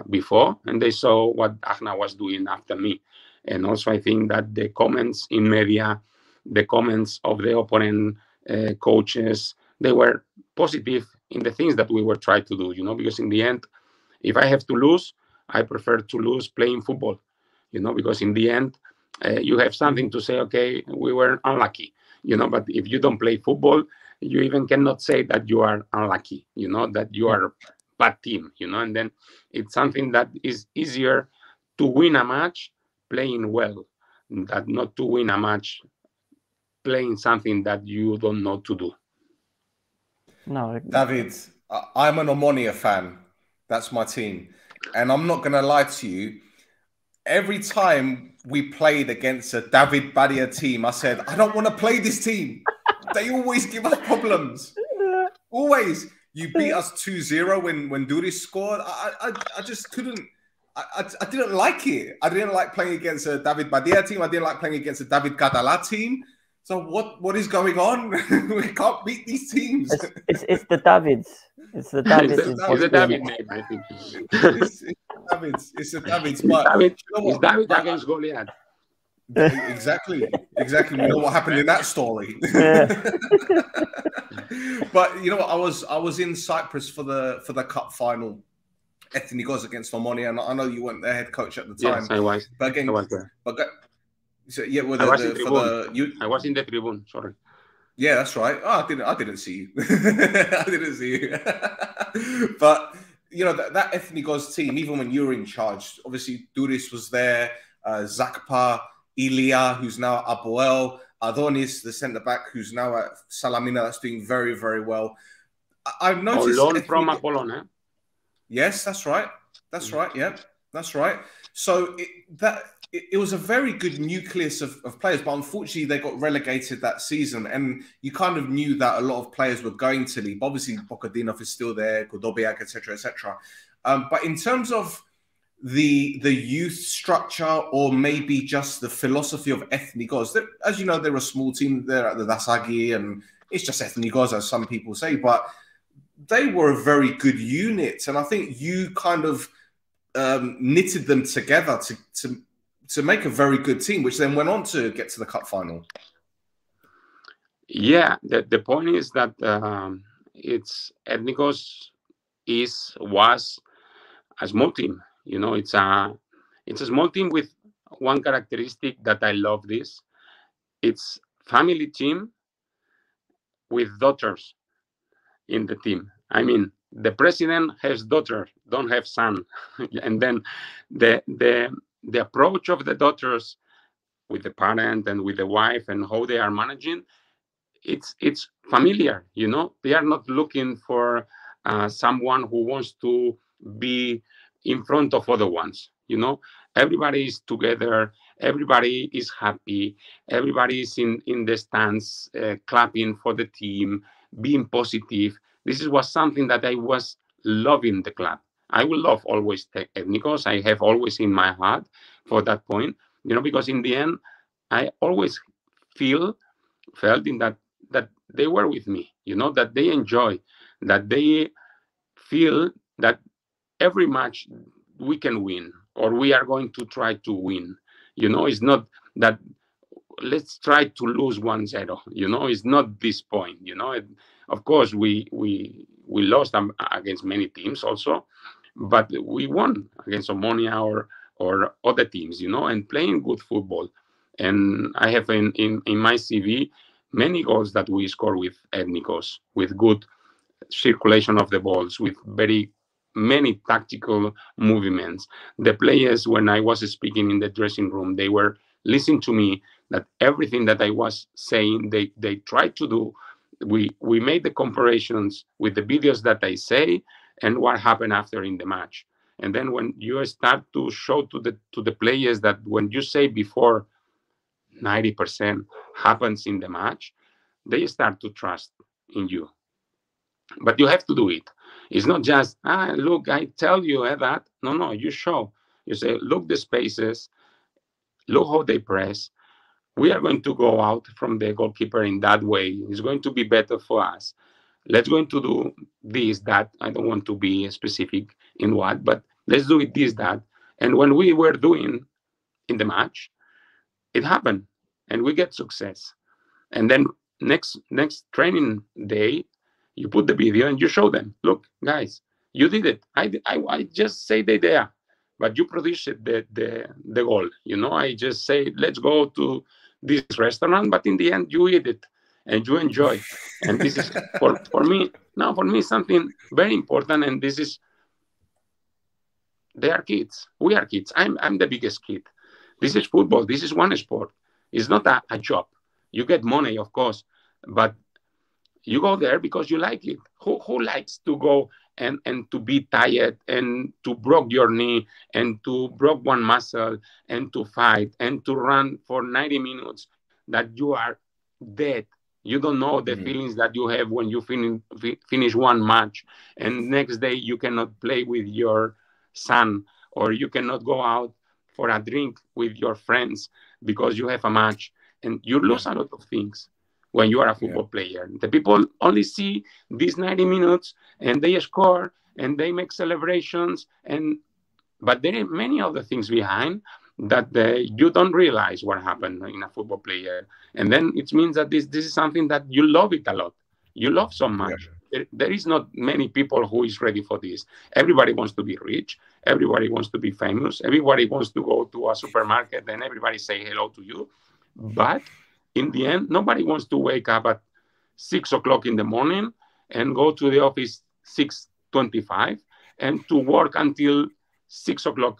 before, and they saw what ACNA was doing after me. And also I think that the comments in media, the comments of the opponent coaches, they were positive in the things that we were trying to do, because in the end, if I have to lose, I prefer to lose playing football, because in the end, you have something to say, okay, we were unlucky, but if you don't play football, you even cannot say that you are unlucky, that you are a bad team, and then it's something that is easier to win a match playing well, than not to win a match playing something that you don't know to do. No, David, I'm an Omonia fan. That's my team. And I'm not going to lie to you. Every time we played against a David Badia team, I said, I don't want to play this team. They always give us problems. Always. You beat us 2-0 when Duris scored. I just couldn't. I didn't like it. I didn't like playing against a David Badia team. I didn't like playing against a David Català team. So what is going on? We can't beat these teams. It's the Davids. It's the Davids. It's the David name, I think. It's the Davids. It's the Davids. But it's David against Goliath. Exactly. We know what happened in that story. Yeah. But you know what? I was in Cyprus for the cup final, Ethnikos against Omonia, and I know you weren't their head coach at the time. Yes, I was. But again, I was there. So yeah, I was in the tribune. Sorry. Yeah, that's right. Oh, I didn't see you. I didn't see you. But that Ethnikos team, even when you were in charge, obviously Duris was there, Zakpa, Ilya, who's now at Apoel, Adonis, the centre back, who's now at Salamina, that's doing very, very well. I've noticed loan from Apollon, eh? Yes, that's right. That's right. Yeah, that's right. So it was a very good nucleus of players, but unfortunately they got relegated that season, and you kind of knew that a lot of players were going to leave. Obviously, Bokadinov is still there, Godobiak, etc., etc. But in terms of the youth structure, or maybe just the philosophy of Ethnikos, as you know, they're a small team. They're at the Dasagi, and it's just Ethnikos, as some people say, but they were a very good unit, and I think you kind of knitted them together to make a very good team, which then went on to get to the cup final. Yeah, the point is that it's Ethnikos was a small team. It's a small team with one characteristic that I love. This it's family team with daughters in the team. I mean, the president has daughter, don't have son, and then the approach of the daughters the parent and with the wife and how they are managing, it's familiar, you know. They are not looking for someone who wants to be in front of other ones, you know. Everybody is together, everybody is happy, everybody is in the stands clapping for the team, being positive. This was something that I was loving the club. I will love always Ethnikos. I have always in my heart for that point, you know, because in the end, I always felt in that they were with me, you know, that they enjoy, that they feel that every match we can win, or we are going to try to win. You know, it's not that let's try to lose 1-0. You know, it's not this point. You know, of course we lost against many teams also, but we won against Omonia or other teams. You know, and playing good football. And I have in my CV many goals that we score with Ethnikos, with good circulation of the balls, with very many tactical movements. The players, when I was speaking in the dressing room, they were listening to me, that everything that I was saying, they tried to do. We made the comparisons with the videos that I say and what happened after in the match. And then when you start to show to the players that when you say before 90% happens in the match, they start to trust in you. But you have to do it. It's not just, look, I tell you that. No, you show. You say, look the spaces, look how they press. We are going to go out from the goalkeeper in that way. It's going to be better for us. Let's going to do this, that. I don't want to be specific in what, but let's do it this, that. And when we were doing in the match, it happened and we get success. And then next training day, you put the video and you show them, look, guys, you did it. I just say the idea, but you produced the goal. You know, I just say, let's go to this restaurant, but in the end you eat it and you enjoy. And this is for me something very important. And this is, they are kids. We are kids. I'm the biggest kid. This is football. This is one sport. It's not a job. You get money, of course, but you go there because you like it. Who likes to go and to be tired and to broke your knee and to broke one muscle and to fight and to run for 90 minutes that you are dead? You don't know the feelings that you have when you finish one match and next day you cannot play with your son, or you cannot go out for a drink with your friends because you have a match, and you lose a lot of things when you are a football player. The people only see these 90 minutes and they score and they make celebrations, but there are many other things behind that you don't realize what happened in a football player. And then it means that this is something that you love it a lot. You love so much. There is not many people who is ready for this. Everybody wants to be rich. Everybody wants to be famous. Everybody wants to go to a supermarket and everybody say hello to you. But in the end, nobody wants to wake up at 6 o'clock in the morning and go to the office 6:25 and to work until 6 o'clock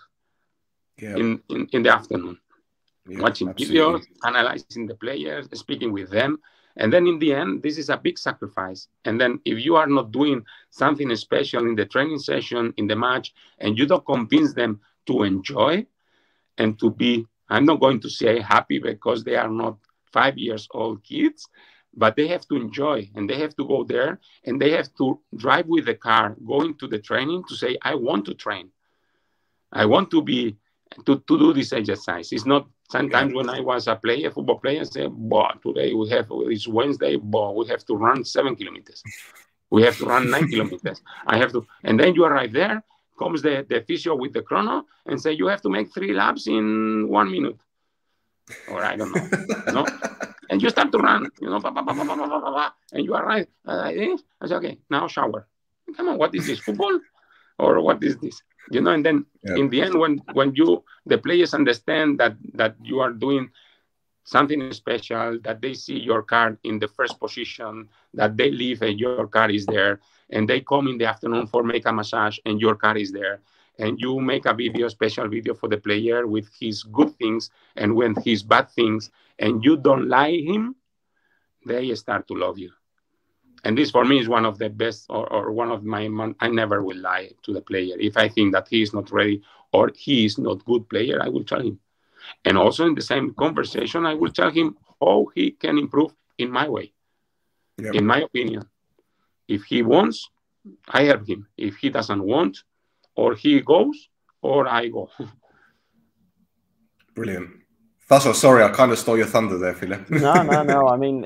in the afternoon, watching videos, analyzing the players, speaking with them. And then in the end, this is a big sacrifice. And then if you are not doing something special in the training session, in the match, and you don't convince them to enjoy and to be, I'm not going to say happy because they are not 5-year-old kids, but they have to enjoy and they have to go there and they have to drive with the car, going to the training to say, I want to train. I want to be, to do this exercise. It's not sometimes when I was a player, football player, I say, today it's Wednesday, we have to run 7 kilometers. We have to run 9 kilometers. I have to, and then you arrive there, comes the physio with the chrono and say, you have to make 3 laps in 1 minute. Or I don't know, you know? And you start to run, you know, and you arrive. I say, okay, now shower. Come on, what is this, football? Or what is this? You know, and then in the end, when the players understand that you are doing something special, that they see your car in the first position, that they leave and your car is there, and they come in the afternoon for make a massage and your car is there, and you make a video, special video for the player with his good things and with his bad things, and you don't lie him, they start to love you. And this for me is one of the best, or one of my, I never will lie to the player. If I think that he is not ready or he is not good player, I will tell him. And also in the same conversation, I will tell him how he can improve in my way, in my opinion. If he wants, I help him. If he doesn't want, or he goes, or I go. Brilliant. That's sorry, I kind of stole your thunder there, Philip. No. I mean,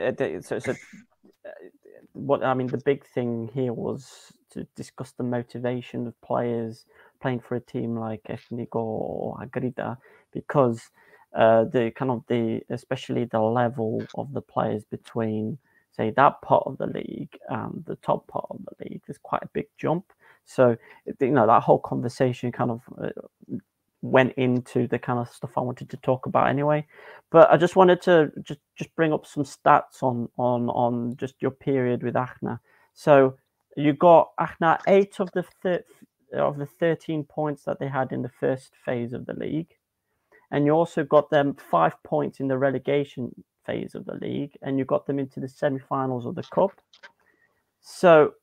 the big thing here was to discuss the motivation of players playing for a team like Ethnikos or Akritas, because especially the level of the players between, say, that part of the league and the top part of the league is quite a big jump. So, that whole conversation kind of went into the kind of stuff I wanted to talk about anyway. But I just wanted to just bring up some stats on just your period with ACNA. So you got ACNA 8 of the 13 points that they had in the first phase of the league, and you also got them 5 points in the relegation phase of the league, and you got them into the semi-finals of the cup. So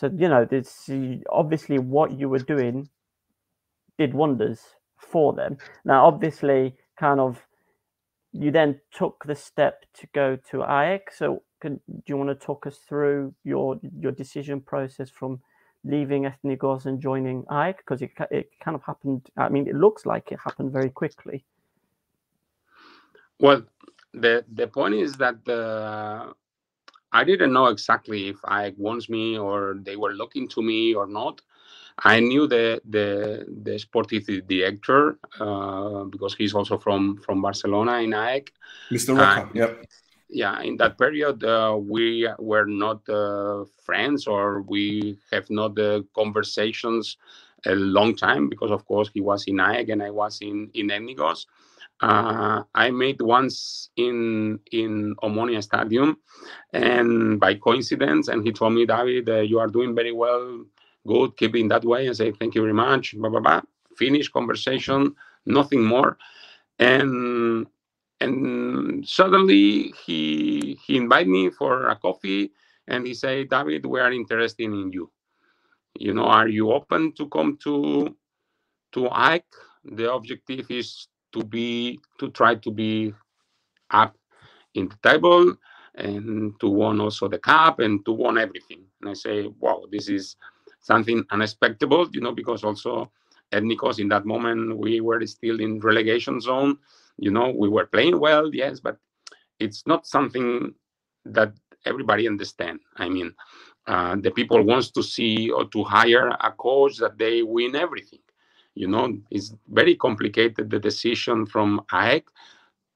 this obviously what you were doing did wonders for them. Now, obviously, you then took the step to go to AEK. So, do you want to talk us through your decision process from leaving Ethnikos and joining AEK? Because it kind of happened. I mean, it looks like it happened very quickly. Well, the point is that I didn't know exactly if AEK wants me or they were looking to me or not. I knew the sportive director because he's also from Barcelona in AEK. Mr. Roca, yep. Yeah, in that period, we were not friends, or we have not conversations a long time, because, of course, he was in AEK and I was in Ethnikos. I met once in Omonia Stadium, and by coincidence, and he told me, David, you are doing very well. Good, keep it that way. I say, thank you very much. Blah, blah, blah. Finish conversation, nothing more. And suddenly he invited me for a coffee, and he said, David, we are interested in you. Are you open to come to AEK? The objective is to try to be up in the table and to win also the cup and to win everything. And I say, wow, this is something unexpected, because also Ethnikos in that moment, we were still in relegation zone. We were playing well, yes, but it's not something that everybody understands. I mean, the people wants to see or to hire a coach that they win everything. It's very complicated, the decision from AEK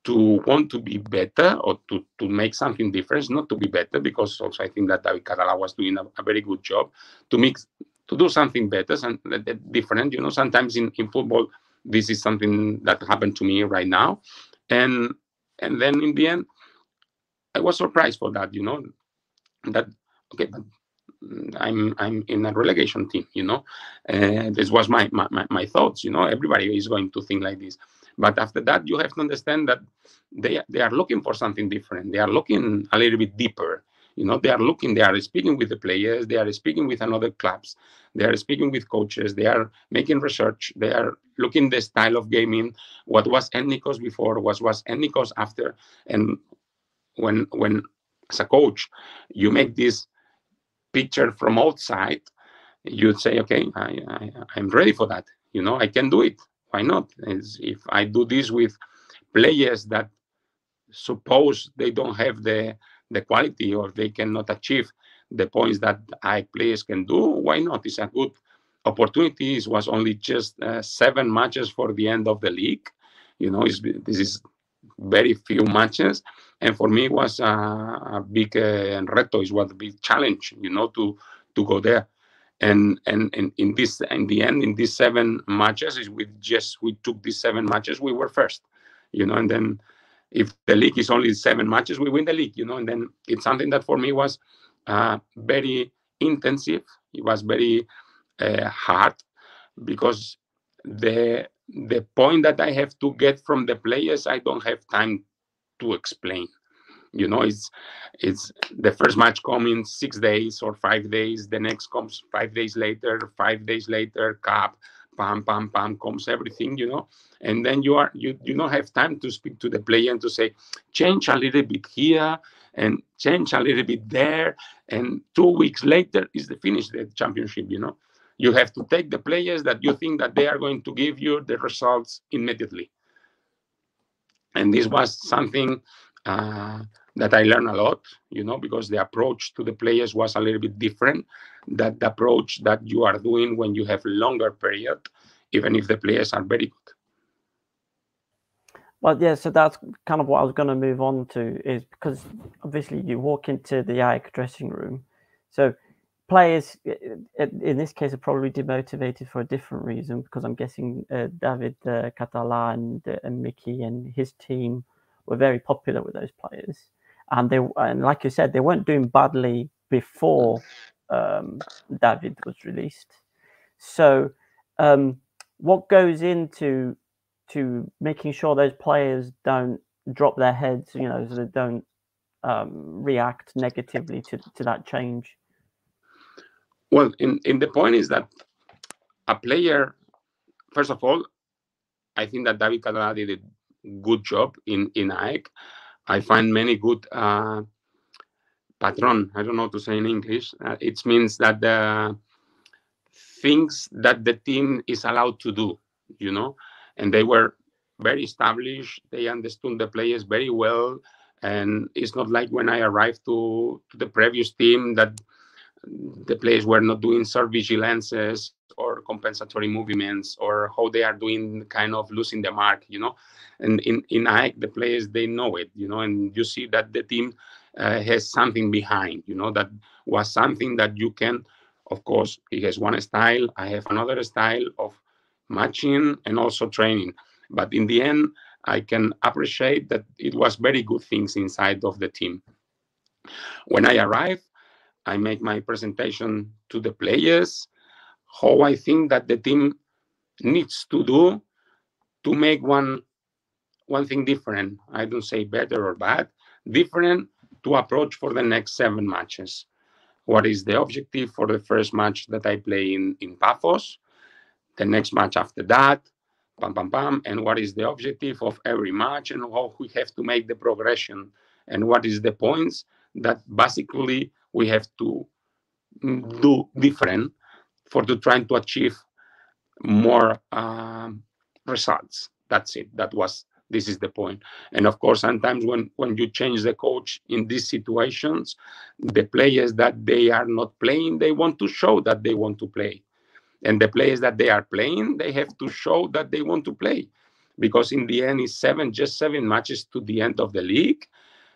to want to be better or to make something different, not to be better, because also I think that David Badia was doing a very good job to do something better and different. Sometimes in football, this is something that happened to me right now. And then in the end, I was surprised for that, that, okay, but I'm in a relegation team, this was my thoughts, everybody is going to think like this. But after that, you have to understand that they are looking for something different. They are looking a little bit deeper. They are speaking with the players. They are speaking with another clubs. They are speaking with coaches. They are making research. They are looking the style of gaming. What was Ethnikos before? What was Ethnikos after? And when as a coach, you make this picture from outside, you'd say, okay, I'm ready for that. I can do it. Why not? If I do this with players that suppose they don't have the quality or they cannot achieve the points that players can do, why not? It's a good opportunity. It was only just 7 matches for the end of the league. This is very few matches, and for me it was a big reto. It was a big challenge, to go there. And in the end, in these 7 matches, we took these 7 matches, we were first, and then if the league is only 7 matches, we win the league, and then it's something that for me was very intensive. It was very hard, because the point that I have to get from the players, I don't have time to explain. You know, it's the first match comes in 6 days or 5 days. The next comes 5 days later. 5 days later, cup, pam, pam, pam, comes everything. You know, and then you don't have time to speak to the player and to say, change a little bit here and change a little bit there. And 2 weeks later is the finish the championship. You know, you have to take the players that you think that they are going to give you the results immediately. And this was something that I learned a lot, you know, because the approach to the players was a little bit different than the approach that you are doing when you have longer period, even if the players are very good. Well, yeah, so that's kind of what I was going to move on to, is because obviously you walk into the AEK dressing room. So players, in this case, are probably demotivated for a different reason, because I'm guessing David Catala and Mickey and his team were very popular with those players. And like you said, they weren't doing badly before David was released. So what goes into making sure those players don't drop their heads, you know, so they don't react negatively to that change? Well, in the point is that a player, first of all, I think that David Catala did a good job in AEK. I find many good patron. I don't know how to say in English. It means that the things that the team is allowed to do, you know, and they were very established. They understood the players very well. And it's not like when I arrived to the previous team that the players were not doing serve vigilances or compensatory movements, or how they are doing kind of losing the mark, you know. And in AEK, the players, they know it, you know, and you see that the team has something behind, you know, that was something that you can, of course, he has one style, I have another style of matching and also training. But in the end, I can appreciate that it was very good things inside of the team. When I arrived, I make my presentation to the players, how I think that the team needs to do to make one thing different. I don't say better or bad, different to approach for the next 7 matches. What is the objective for the first match that I play in Paphos? The next match after that, pam, pam, pam. And what is the objective of every match, and how we have to make the progression, and what is the points that basically we have to do different for trying to achieve more results. That's it. This is the point. And of course, sometimes when you change the coach in these situations, the players that they are not playing, they want to show that they want to play. And the players that they are playing, they have to show that they want to play. Because in the end, it's just 7 matches to the end of the league.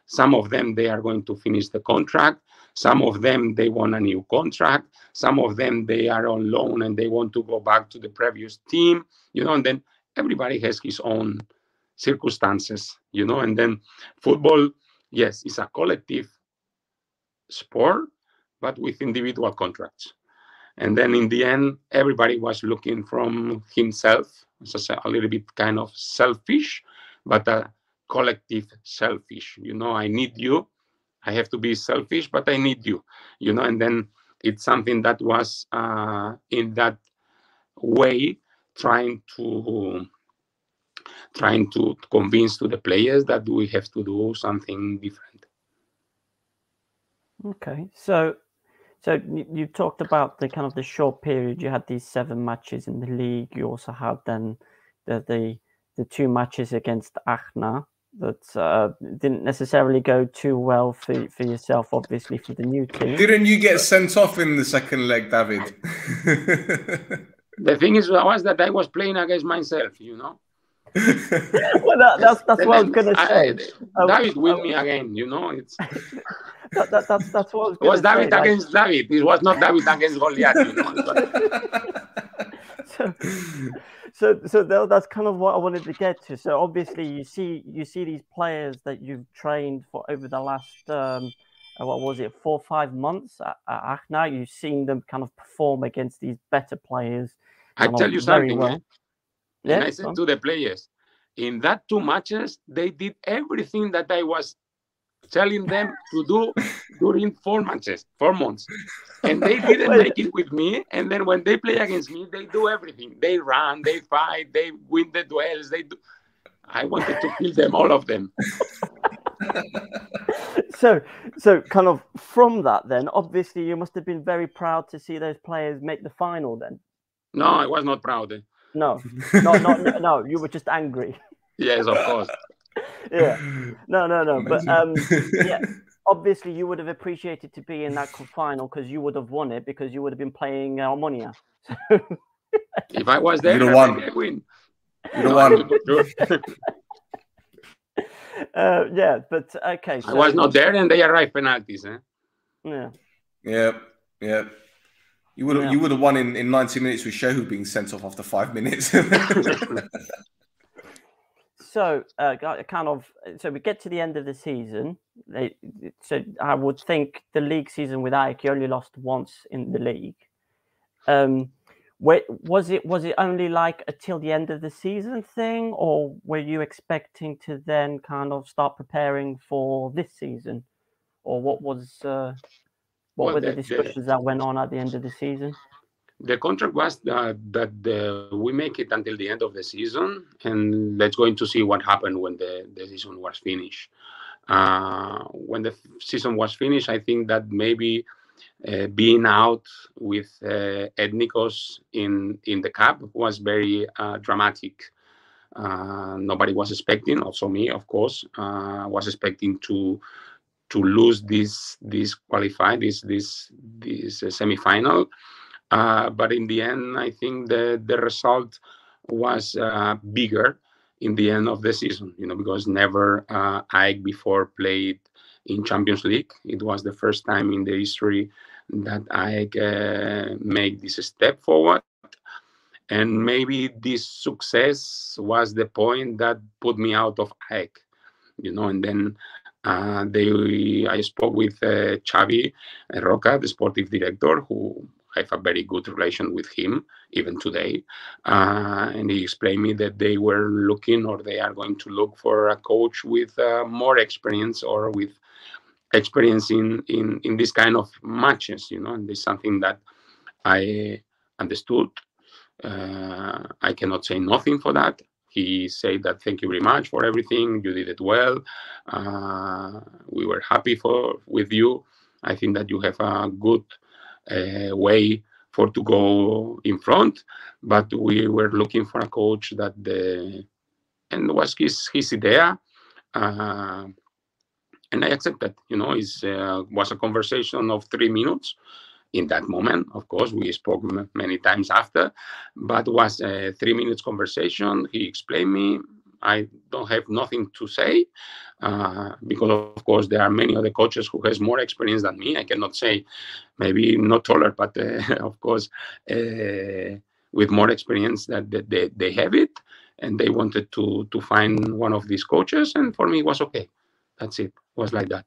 Some of them, they are going to finish the contract. Some of them, they want a new contract. Some of them, they are on loan and they want to go back to the previous team, you know, and then everybody has his own circumstances, you know. And then football, yes, it's a collective sport, but with individual contracts. And then in the end, everybody was looking from himself, so a little bit kind of selfish, but a collective selfish. You know, I need you. I have to be selfish, but I need you. You know, and then it's something that was in that way trying to convince to the players that we have to do something different. Okay, so you talked about the kind of the short period. You had these 7 matches in the league. You also had then the 2 matches against Aachen that didn't necessarily go too well for yourself, obviously, for the new team. Didn't you get sent off in the second leg, David? The thing is was that I was playing against myself, you know. Well, that's what I was going to say. David win me again, you know. It's that's what I was going to say. It was David against David. It was not David against Goliath, you know. So that's kind of what I wanted to get to. So obviously you see these players that you've trained for over the last what was it, 4 or 5 months at ACNA, you've seen them kind of perform against these better players. I tell you something, well. And I said to the players, in that 2 matches, they did everything that I was telling them to do during 4 months. And they didn't make it with me. And then when they play against me, they do everything. They run, they fight, they win the duels. I wanted to kill them, all of them. So kind of from that then, obviously you must have been very proud to see those players make the final then. No, I was not proud. No, you were just angry. Yes, of course. Yeah. No. But yeah, obviously you would have appreciated to be in that final because you would have won it because you would have been playing ALMERIA. If I was there, you'd have won. I win. You'd have won. Yeah, but okay. So I was not there, and they arrived penalties. Yeah. You would have won in 90 minutes with Shehu being sent off after 5 minutes. So so we get to the end of the season. So I would think the league season with AEK only lost once in the league. Was it only like until the end of the season thing, or were you expecting to then kind of start preparing for this season, or what was what were the discussions that went on at the end of the season? The contract was that we make it until the end of the season, and let's go to see what happened when the season was finished. When the season was finished, I think that maybe being out with Ethnikos in the cup was very dramatic. Nobody was expecting, also me, of course, was expecting to lose this semi-final. But in the end, I think the result was bigger in the end of the season, because never AEK before played in Champions League. It was the first time in the history that AEK made this step forward. And maybe this success was the point that put me out of AEK, and then I spoke with Xavi Roca, the sportive director, who I have a very good relation with him, even today. And he explained me that they were looking, or they are going to look for a coach with more experience, or with experience in this kind of matches, and this is something that I understood. I cannot say nothing for that. He said that thank you very much for everything. You did it well. We were happy with you. I think that you have a good way to go in front. But we were looking for a coach and was his idea. And I accepted. It was a conversation of 3 minutes. In that moment, of course, we spoke many times after, but it was a 3 minutes conversation. He explained me. I don't have nothing to say because, of course, there are many other coaches who has more experience than me. I cannot say, maybe not taller, but of course, with more experience that they have it, and they wanted to find one of these coaches, and for me, it was okay. That's it. It was like that.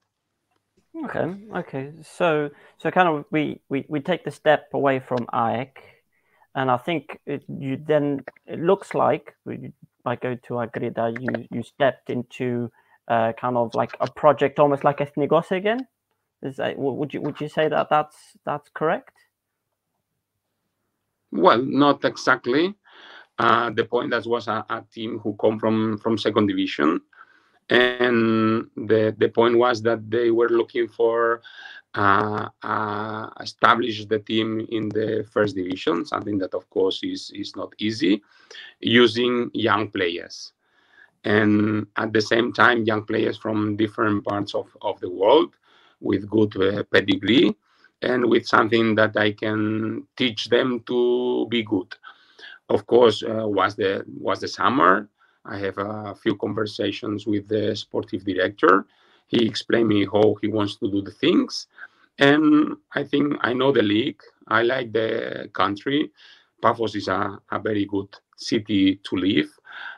Okay. So kind of we take the step away from AEK, and I think it looks like by go to Akritas, you stepped into kind of like a project almost like Ethnikos again. Would you say that that's correct? Well, not exactly. The point that was a team who come from second division. And the point was that they were looking for establish the team in the first division, something that, of course, is not easy, using young players. And at the same time, young players from different parts of the world with good pedigree and with something that I can teach them to be good. Of course, was the summer. I have a few conversations with the sportive director. He explained me how he wants to do the things. And I think I know the league. I like the country. Paphos is a very good city to live.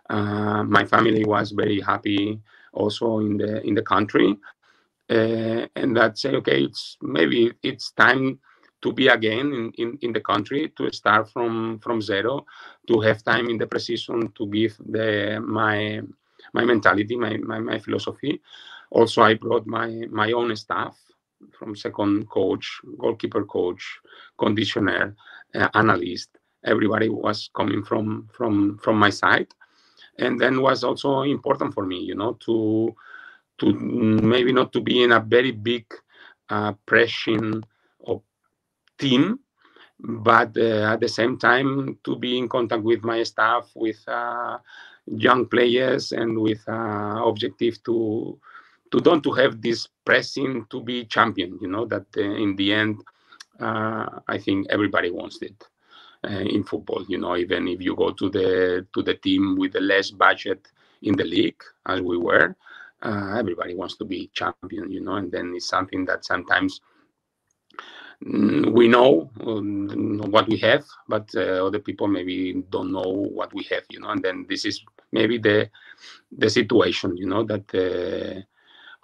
My family was very happy also in the country. and that say, okay, maybe it's time to be again in the country, to start from zero, to have time in the precision to give my mentality, my philosophy. Also, I brought my own staff from second coach, goalkeeper coach, conditioner, analyst. Everybody was coming from my side, and then was also important for me, to maybe not to be in a very big pressing of team, but at the same time to be in contact with my staff, with young players, and with objective to don't to have this pressing to be champion. That in the end, I think everybody wants it in football. Even if you go to the team with the less budget in the league, as we were, everybody wants to be champion. And then it's something that sometimes we know what we have, but other people maybe don't know what we have, and then this is maybe the situation, that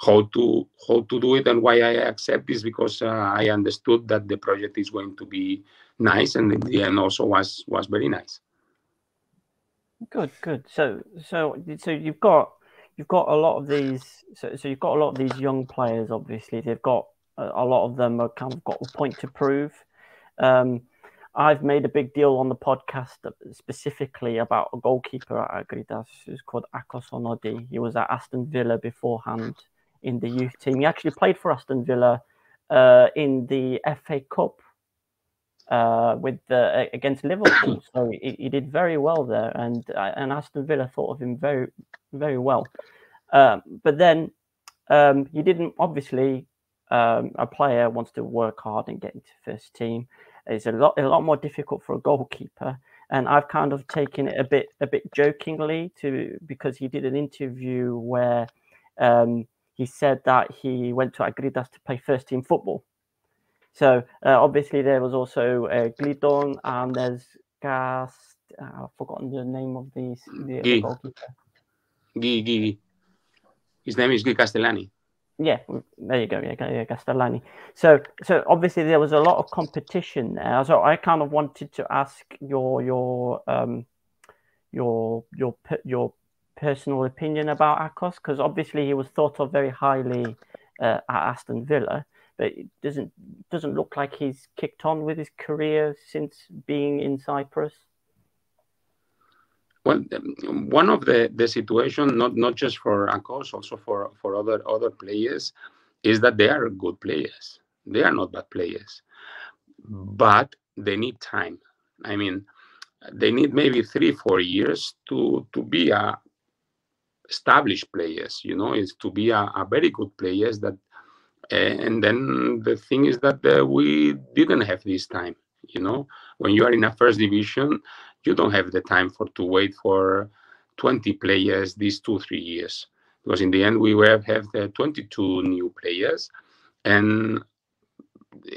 how to do it, and why I accept this, because I understood that the project is going to be nice, and in the end also was very nice. Good. So you've got a lot of these. So you've got a lot of these young players. Obviously, they've got a lot of them are kind of got a point to prove. I've made a big deal on the podcast specifically about a goalkeeper at Akritas who's called Ethnikos Onodi. He was at Aston Villa beforehand in the youth team. He actually played for Aston Villa in the FA Cup against Liverpool. So he did very well there, and Aston Villa thought of him very, very well. But then he didn't. Obviously, a player wants to work hard and get into first team. It's a lot more difficult for a goalkeeper. And I've kind of taken it a bit jokingly because he did an interview where he said that he went to Akritas to play first team football. So obviously there was also Glidon, and there's I've forgotten the name of the goalkeeper. Guy. His name is Guy Castellani. Yeah, there you go. Yeah, Castellani. So obviously there was a lot of competition there. So I kind of wanted to ask your personal opinion about Ethnikos, because obviously he was thought of very highly at Aston Villa, but it doesn't look like he's kicked on with his career since being in Cyprus. Well, one of the situation, not just for Ethnikos, also for other players, is that they are good players. They are not bad players, but they need time. I mean, they need maybe 3-4 years to be established players. Is to be a very good players that. And then the thing is that we didn't have this time. When you are in a first division, you don't have the time to wait for 20 players these 2-3 years, because in the end we have the 22 new players, and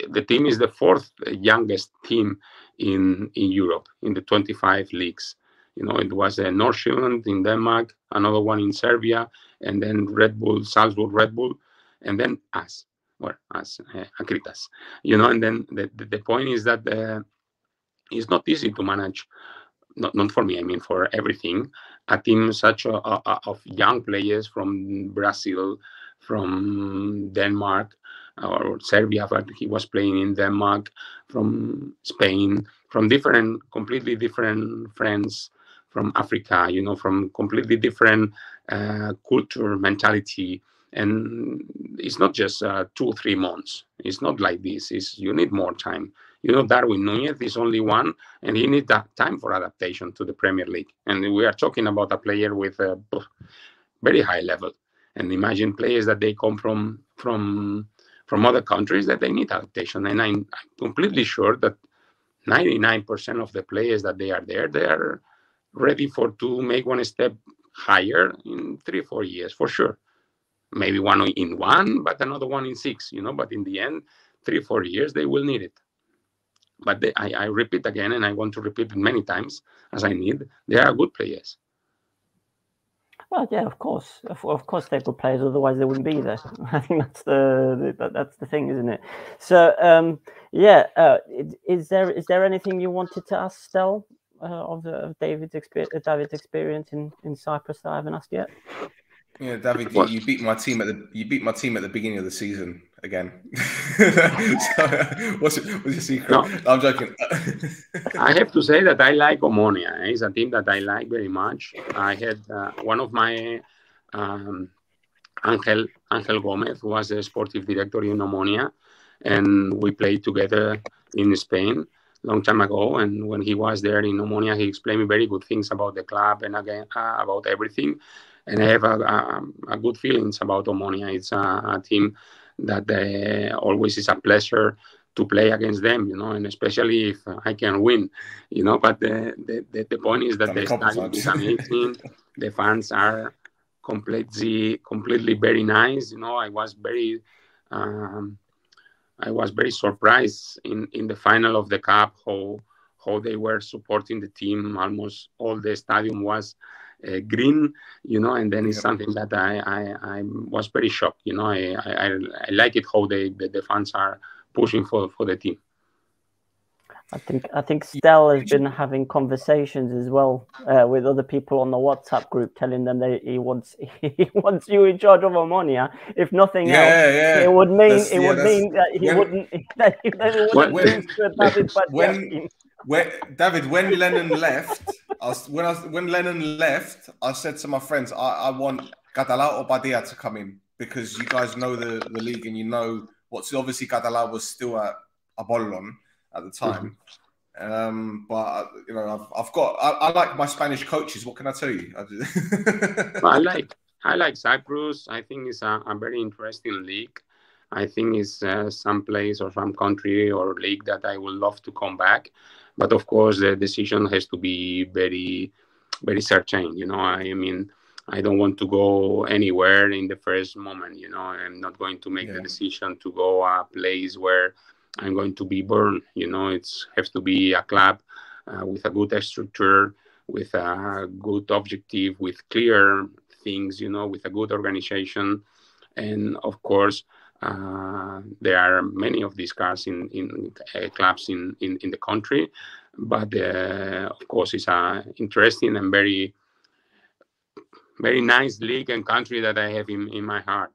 the team is the fourth youngest team in Europe in the 25 leagues. It was Nordsjælland in Denmark, another one in Serbia, and then Salzburg Red Bull, and then us Akritas. And then the point is that it's not easy to manage. Not for me, I mean for everything. A team such of young players from Brazil, from Denmark, or Serbia, but he was playing in Denmark, from Spain, from completely different friends, from Africa, from completely different culture, mentality. And it's not just 2-3 months. It's not like this. You need more time. Darwin Nunez is only one, and he needs that time for adaptation to the Premier League. And we are talking about a player with a very high level. And imagine players that they come from other countries that they need adaptation. And I'm completely sure that 99% of the players that they are there, they are ready to make one step higher in 3-4 years, for sure. Maybe one in 1, but another one in 6, but in the end, 3-4 years, they will need it. But I repeat again, and I want to repeat it many times as I need, they are good players. Well, yeah, of course they're good players. Otherwise, they wouldn't be there. I think that's the thing, isn't it? So, is there anything you wanted to ask Stel of David's experience in Cyprus that I haven't asked yet? Yeah, David, you beat my team at the beginning of the season again. So, what's your secret? No, I'm joking. I have to say that I like Omonia. It's a team that I like very much. I had one of my Angel Gomez was the sportive director in Omonia, and we played together in Spain long time ago. And when he was there in Omonia, he explained me very good things about the club and again about everything. And I have a good feelings about Omonia. It's a team that always is a pleasure to play against them, and especially if I can win, But the point is that the stadium is amazing. The fans are completely very nice. I was very surprised in the final of the cup how they were supporting the team. Almost all the stadium was green, and then it's something that I was very shocked. I like it how the fans are pushing for the team. I think Stel has been having conversations as well with other people on the WhatsApp group, telling them that he wants you in charge of Omonia. If nothing else, it would mean that he wouldn't lose to David Badia. David, when Lennon left, when Lennon left, I said to my friends, I want Català or Badia to come in because you guys know the league and you know what's obviously Català was still at Apollon at the time. But I like my Spanish coaches. What can I tell you? I like Cyprus. I think it's a very interesting league. I think it's some place or some country or league that I would love to come back. But of course, the decision has to be very, very certain. I mean, I don't want to go anywhere in the first moment. I'm not going to make the decision to go a place where I'm going to be burned. It has to be a club with a good structure, with a good objective, with clear things, with a good organization. And of course, there are many of these cars in clubs in the country. But of course, it's an interesting and very, very nice league and country that I have in my heart.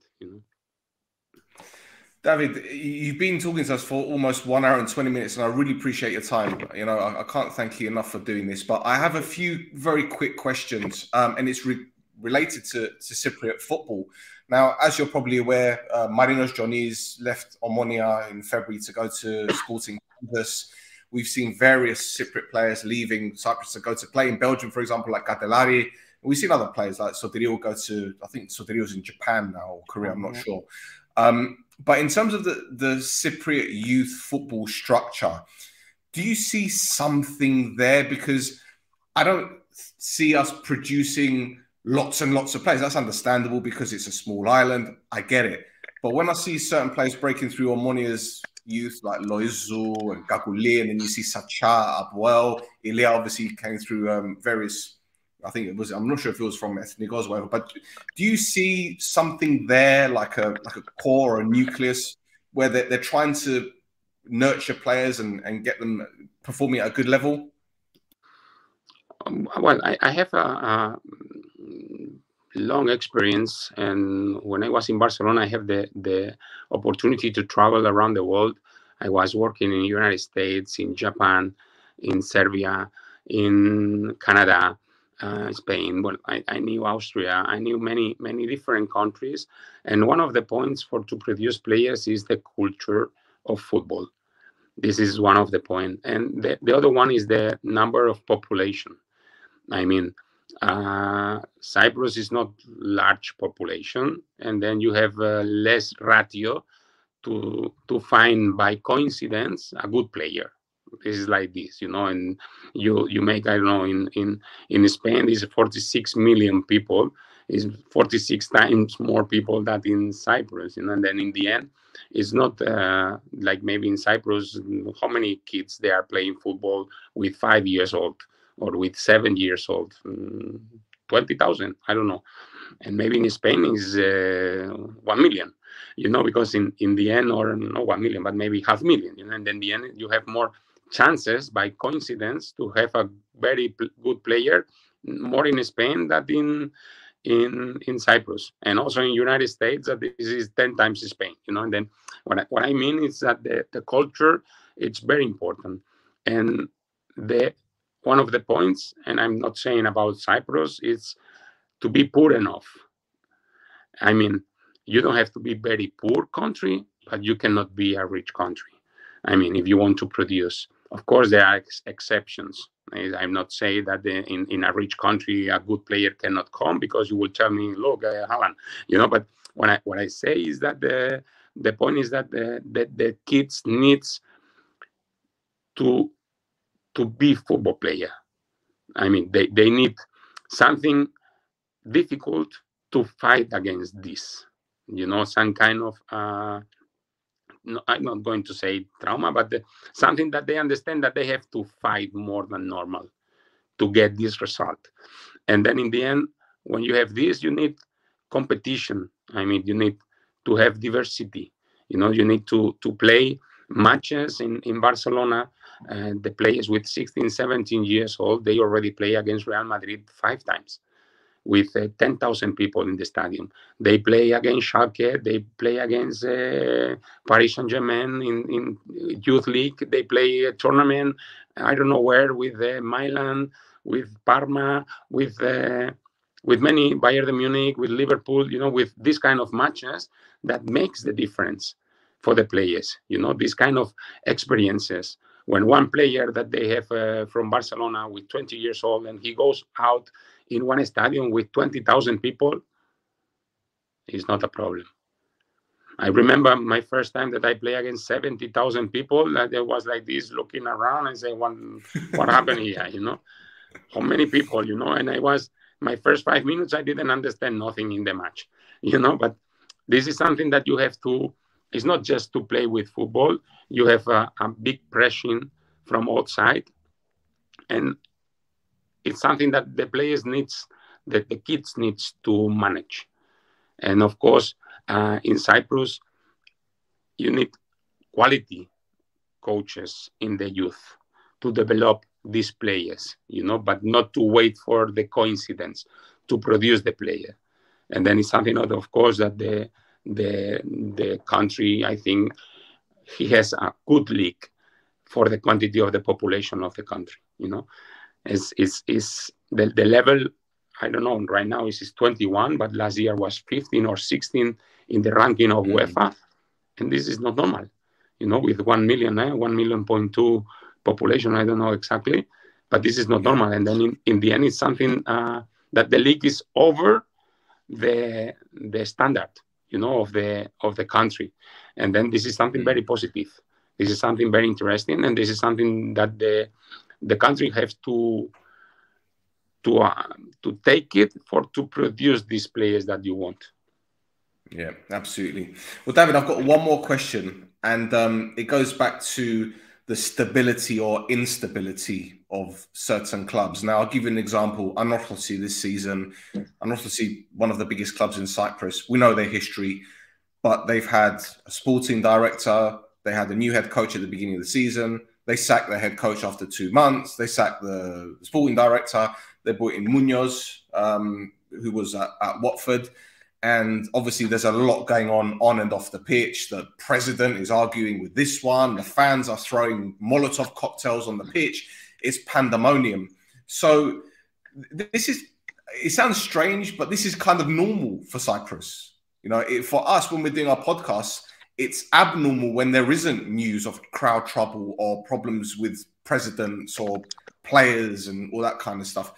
David, you've been talking to us for almost 1 hour and 20 minutes, and I really appreciate your time. I can't thank you enough for doing this, but I have a few very quick questions, and it's related to Cypriot football. Now, as you're probably aware, Marinos Johnny's left Omonia in February to go to Sporting Campus. We've seen various Cypriot players leaving Cyprus to go to play in Belgium, for example, like Catelari. We've seen other players like Sotirio go to, I think Sotirio's in Japan now, or Korea, I'm not sure. But in terms of the Cypriot youth football structure, do you see something there? Because I don't see us producing lots and lots of players. That's understandable because it's a small island. I get it. But when I see certain players breaking through Omonia's youth, like Loizu and Gaguli, and then you see Sacha, Abuel, Ilya obviously came through various, I think it was, I'm not sure if it was from Ethnikos or whatever, but do you see something there, like a core or a nucleus, where they're trying to nurture players and get them performing at a good level? Well, I have a long experience, and when I was in Barcelona, I have the opportunity to travel around the world. I was working in the United States, in Japan, in Serbia, in Canada, Spain. Well, I knew Austria. I knew many different countries. And one of the points to produce players is the culture of football. This is one of the points. And the other one is the number of population. I mean, Cyprus is not large population, and then you have less ratio to find by coincidence a good player. This is like this, and you make, I don't know, in Spain is 46 million people, is 46 times more people than in Cyprus, and then in the end, it's not like maybe in Cyprus, how many kids they are playing football with 5 years old or with 7 years old. 20,000, I don't know. And maybe in Spain is 1 million, you know, because in the end, or not 1 million, but maybe 500,000, you know, and then in the end you have more chances by coincidence to have a very good player, more in Spain than in Cyprus, and also in United States, that this is 10 times Spain, you know. And then what I mean is that the culture, it's very important. And one of the points, and I'm not saying about Cyprus, is to be poor enough. I mean, you don't have to be very poor country, but you cannot be a rich country. I mean, if you want to produce, of course, there are exceptions. I'm not saying that in a rich country, a good player cannot come, because you will tell me, look, Alan, you know, but what I say is that the point is that the kids needs to be football player. I mean, they need something difficult to fight against this, you know, some kind of no, I'm not going to say trauma, but something that they understand that they have to fight more than normal to get this result. And then in the end, when you have this, you need competition. I mean, you need to have diversity. You know, you need to play matches in Barcelona. The players with 16, 17 years old, they already play against Real Madrid 5 times with 10,000 people in the stadium. They play against Schalke, they play against Paris Saint-Germain in youth league. They play a tournament, I don't know where, with Milan, with Parma, with many, Bayern Munich, with Liverpool, you know, with this kind of matches that makes the difference for the players, you know, these kind of experiences. When one player that they have from Barcelona with 20 years old, and he goes out in one stadium with 20,000 people, it's not a problem. I remember my first time that I played against 70,000 people, that I was like this, looking around and saying, what happened here, you know? How many people, you know? And my first 5 minutes, I didn't understand nothing in the match, you know? But this is something that you have to, it's not just to play with football. You have a big pressure from outside. And it's something that the players needs, that the kids needs to manage. And of course, in Cyprus, you need quality coaches in the youth to develop these players, you know, but not to wait for the coincidence to produce the player. And then it's something, of course, that the country, I think, he has a good league for the quantity of the population of the country, you know. Is the level, I don't know, right now is 21, but last year was 15 or 16 in the ranking of UEFA. And this is not normal, you know, with 1 million, 1.2 population, I don't know exactly, but this is not normal. And then in the end, it's something that the league is over the standard, you know, of the country. And then this is something very positive. This is something very interesting, and this is something that the country has to take it to produce these players that you want. Yeah, absolutely. Well, David, I've got one more question, and it goes back to the stability or instability of certain clubs. Now, I'll give you an example. ANTALYASPOR this season, ANTALYASPOR, one of the biggest clubs in Cyprus. We know their history, but they've had a sporting director. They had a new head coach at the beginning of the season. They sacked their head coach after 2 months. They sacked the sporting director. They brought in Munoz, who was at Watford. And obviously, there's a lot going on and off the pitch. The president is arguing with this one. The fans are throwing Molotov cocktails on the pitch. It's pandemonium. So it sounds strange, but this is kind of normal for Cyprus. You know, for us, when we're doing our podcasts, it's abnormal when there isn't news of crowd trouble or problems with presidents or players and all that kind of stuff.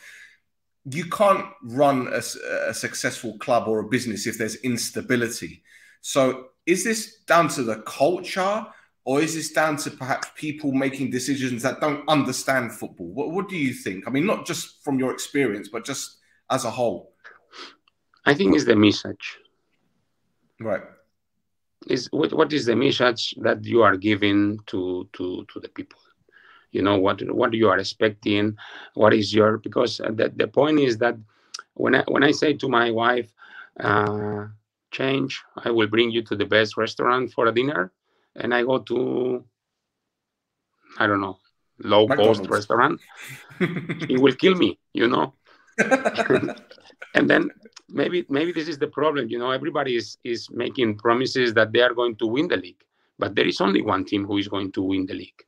You can't run a successful club or a business if there's instability. So is this down to the culture, or is this down to perhaps people making decisions that don't understand football? What do you think? I mean, not just from your experience, but just as a whole. I think it's the message. Right. What is the message that you are giving to the people? You know, what you are expecting, what is your, because the point is that when I say to my wife, change, I will bring you to the best restaurant for a dinner, and I go to, I don't know, low cost restaurant, he will kill me, you know. And then maybe this is the problem, you know. Everybody is making promises that they are going to win the league, but there is only one team who is going to win the league.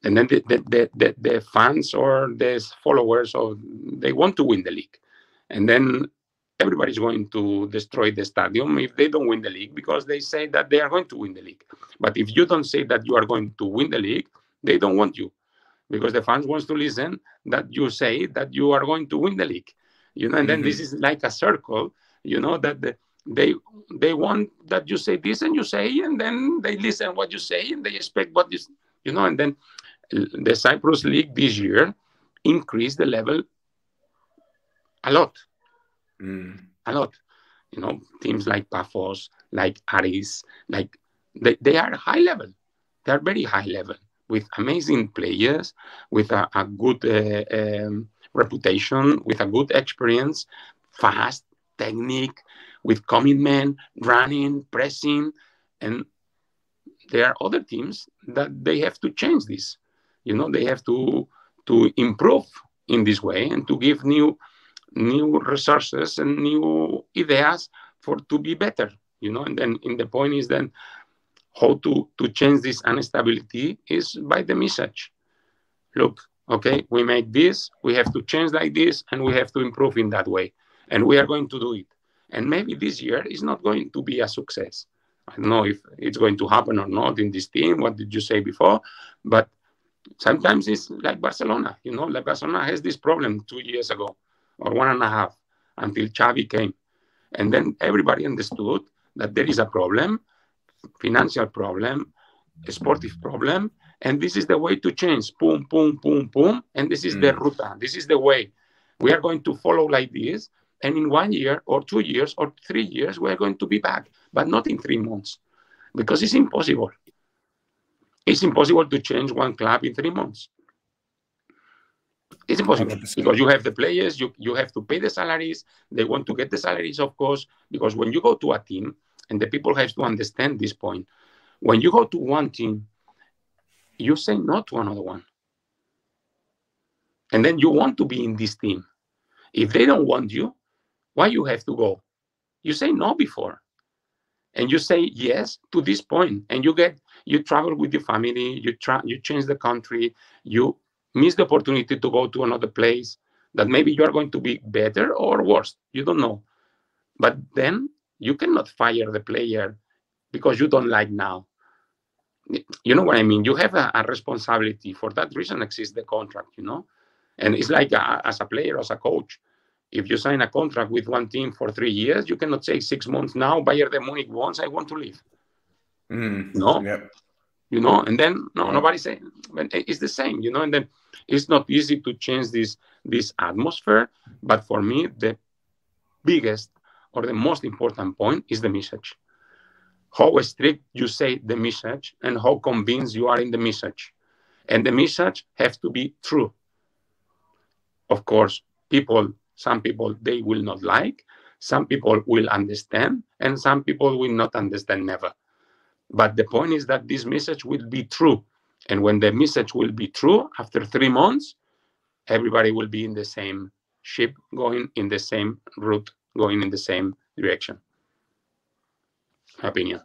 And then the fans or the followers, or they want to win the league, and then everybody's going to destroy the stadium if they don't win the league, because they say that they are going to win the league. But if you don't say that you are going to win the league, they don't want you, because the fans wants to listen that you say that you are going to win the league, you know. And then this is like a circle, you know, that they want that you say this and you say, and then they listen what you say and they expect what you know. And then the Cyprus League this year increased the level a lot. A lot. You know, teams like Paphos, like Aris, like they are high level. They are very high level, with amazing players, with a good reputation, with a good experience, fast technique, with commitment, running, pressing. And there are other teams that they have to change this. You know, they have to improve in this way and to give new resources and new ideas to be better, you know. And then the point is then how to change this instability is by the message. Look, okay, we make this, we have to change like this, and we have to improve in that way. And we are going to do it. And maybe this year is not going to be a success. I don't know if it's going to happen or not in this team. What did you say before? But sometimes it's like Barcelona, you know, like Barcelona has this problem 2 years ago, or 1.5, until Xavi came. And then everybody understood that there is a problem, financial problem, a sportive problem, and this is the way to change. Boom, boom, boom, boom. And this is the ruta. This is the way. We are going to follow like this. And in 1 year or 2 years or 3 years, we are going to be back, but not in 3 months, because it's impossible. It's impossible to change one club in 3 months. It's impossible 100%. Because you have the players, you have to pay the salaries. They want to get the salaries, of course, because when you go to a team, and the people have to understand this point, when you go to one team, you say no to another one. And then you want to be in this team. If they don't want you, why you have to go? You say no before. And you say yes to this point. And you travel with your family, you change the country, you miss the opportunity to go to another place that maybe you are going to be better or worse. You don't know. But then you cannot fire the player because you don't like now. You know what I mean? You have a responsibility. For that reason exists the contract, you know? And it's like as a player, as a coach, if you sign a contract with one team for 3 years, you cannot say 6 months now, Bayern Munich wants, I want to leave. No. Yep. You know, and then nobody say, it's the same, you know, and then it's not easy to change this atmosphere. But for me, the biggest or the most important point is the message. How strict you say the message and how convinced you are in the message. And the message has to be true. Of course, some people, they will not like, some people will understand, and some people will not understand never. But the point is that this message will be true. And when the message will be true, after 3 months, everybody will be in the same ship, going in the same route, going in the same direction. Opinion.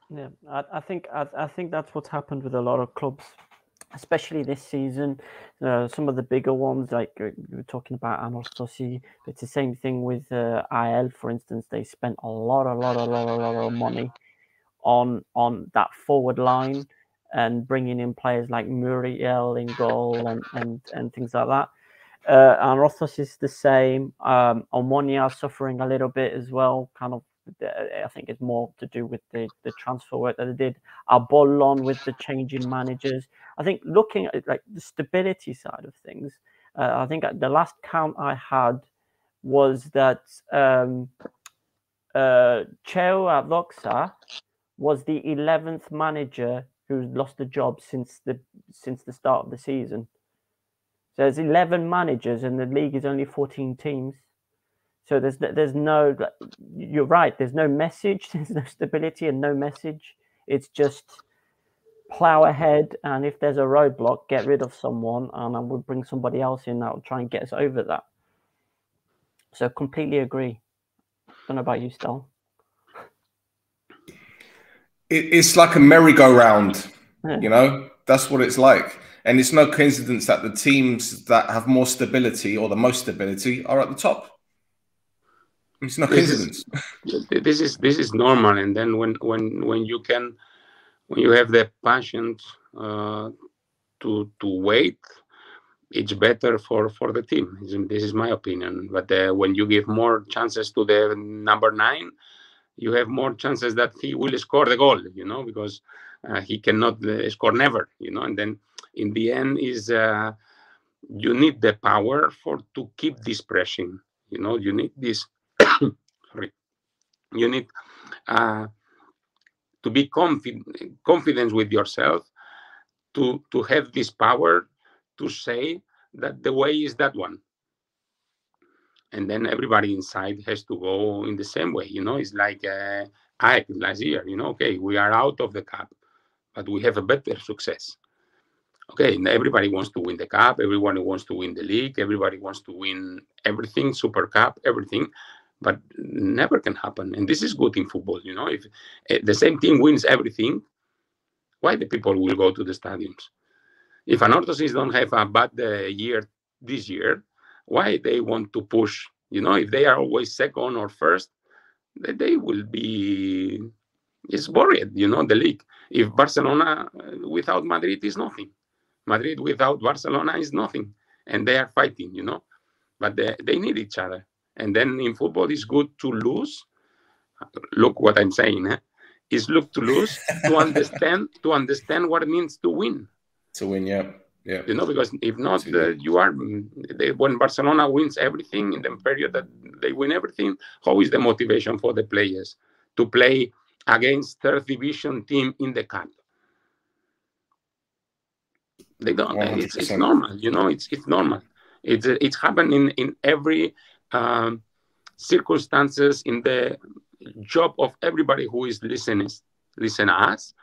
Yeah, I think that's what's happened with a lot of clubs, especially this season. Some of the bigger ones, like we were talking about Anastasia, it's the same thing with IL, for instance. They spent a lot of money on that forward line and bringing in players like Muriel in goal and things like that. And Rostos is the same. Omonia suffering a little bit as well. Kind of, I think it's more to do with the transfer work that they did. Apollon with the change in managers. I think looking at like the stability side of things, I think the last count I had was that Cheo Avoxa was the 11th manager who's lost the job since the start of the season. So there's 11 managers, and the league is only 14 teams. So there's no. You're right. There's no message. There's no stability and no message. It's just plow ahead, and if there's a roadblock, get rid of someone, and I would bring somebody else in that will try and get us over that. So completely agree. Don't know about you, Stel. It's like a merry-go-round, you know? That's what it's like. And it's no coincidence that the teams that have more stability or the most stability are at the top. It's no coincidence. This is normal. And then when you have the passion to wait, it's better for the team. This is my opinion. But when you give more chances to the number 9, you have more chances that he will score the goal, you know, because he cannot score never, you know. And then in the end is you need the power to keep this pressing, you know. You need this. Sorry, you need to be confident with yourself, to have this power to say that the way is that one. And then everybody inside has to go in the same way, you know. It's like AEK last year, you know. Okay, we are out of the cup, but we have a better success. Okay, and everybody wants to win the cup. Everyone wants to win the league. Everybody wants to win everything, Super Cup, everything. But never can happen. And this is good in football, you know. If the same team wins everything, why the people will go to the stadiums? If Anorthosis don't have a bad year this year, why they want to push? You know, if they are always second or first, they will be, it's boring, you know, the league. If Barcelona without Madrid is nothing. Madrid without Barcelona is nothing. And they are fighting, you know. But they need each other. And then in football, it's good to lose. Look what I'm saying. It's look to lose, to understand what it means to win. To win, yeah. Yeah. You know, because if not, when Barcelona wins everything in the period that they win everything, how is the motivation for the players to play against third division team in the cup? They don't. 100%. It's normal, you know. It's normal. It's happening in every circumstances in the job of everybody who is listen us.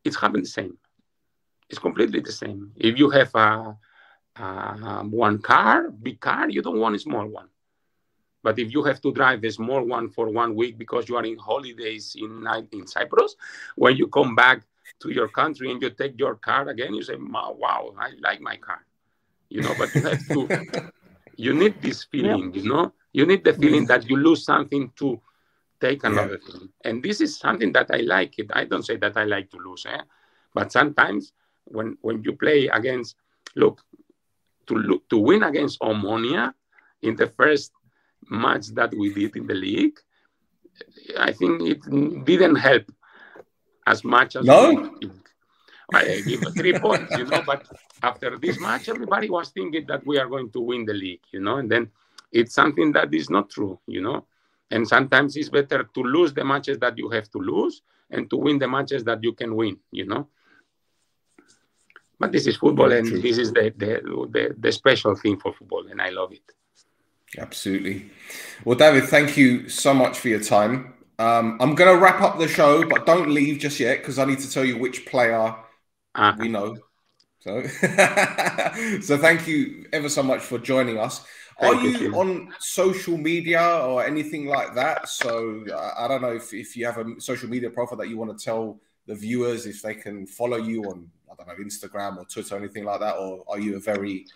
It's happened the same. It's completely the same. If you have one car, big car, you don't want a small one. But if you have to drive a small one for 1 week because you are in holidays in Cyprus, when you come back to your country and you take your car again, you say, wow, I like my car. You know, but you have to, you need this feeling, you know? You need the feeling that you lose something to take another thing. And this is something that I like it. I don't say that I like to lose, but sometimes when you play against, to win against Omonia in the first match that we did in the league, I think it didn't help as much as I give 3 points, you know. But after this match, everybody was thinking that we are going to win the league, you know. And then it's something that is not true, you know. And sometimes it's better to lose the matches that you have to lose and to win the matches that you can win, you know. But this is football, and this is the special thing for football, and I love it. Absolutely. Well, David, thank you so much for your time. I'm going to wrap up the show, but don't leave just yet because I need to tell you which player we know. So, so thank you ever so much for joining us. Are you on social media or anything like that? So I don't know if you have a social media profile that you want to tell the viewers if they can follow you on, I don't know, Instagram or Twitter or anything like that, or are you a very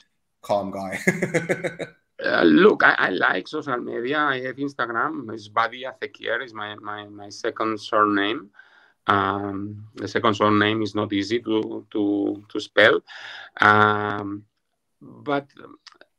calm guy? Look, I like social media. I have Instagram. It's Badia Zekier is my second surname. The second surname is not easy to spell, but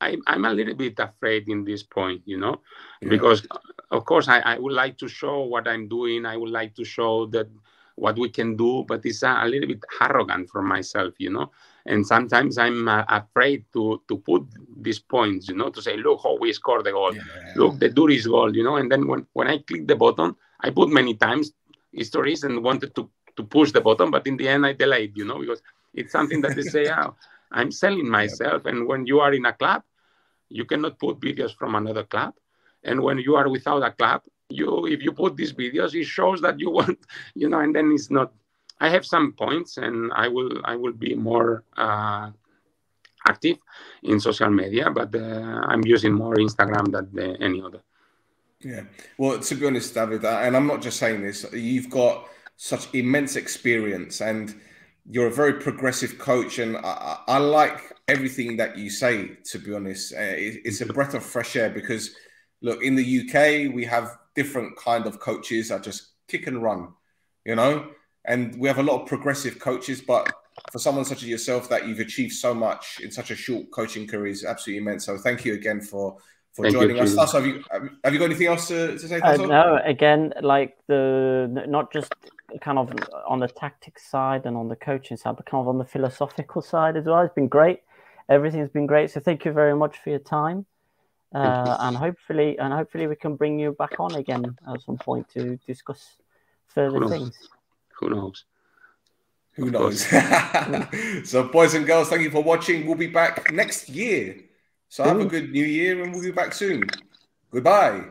I'm a little bit afraid in this point, you know, because of course I would like to show what I'm doing. I would like to show that what we can do, but it's a little bit arrogant for myself, you know. And sometimes I'm afraid to put these points, you know, to say, look how we scored the goal. Look, the Duris goal, you know. And then when I click the button, I put many times histories and wanted to push the button, but in the end I delayed, you know, because it's something that they say, I'm selling myself. And when you are in a club, you cannot put videos from another club. And when you are without a club, if you put these videos, it shows that you want, and then it's not. I have some points, and I will be more active in social media, but I'm using more Instagram than any other. Yeah. Well, to be honest, David, and I'm not just saying this, you've got such immense experience and you're a very progressive coach. And I like everything that you say, to be honest. It's a breath of fresh air because, look, in the UK, we have different kind of coaches that just kick and run, and we have a lot of progressive coaches, but for someone such as yourself that you've achieved so much in such a short coaching career is absolutely immense. So thank you again for joining us. Tasso, have you got anything else to say, Tasso? No, again, like not just kind of on the tactics side and on the coaching side, but kind of on the philosophical side as well. It's been great. Everything's been great. So thank you very much for your time. And hopefully we can bring you back on again at some point to discuss further things. Who knows? Who knows? So, boys and girls, thank you for watching. We'll be back next year. So have a good new year and we'll be back soon. Goodbye.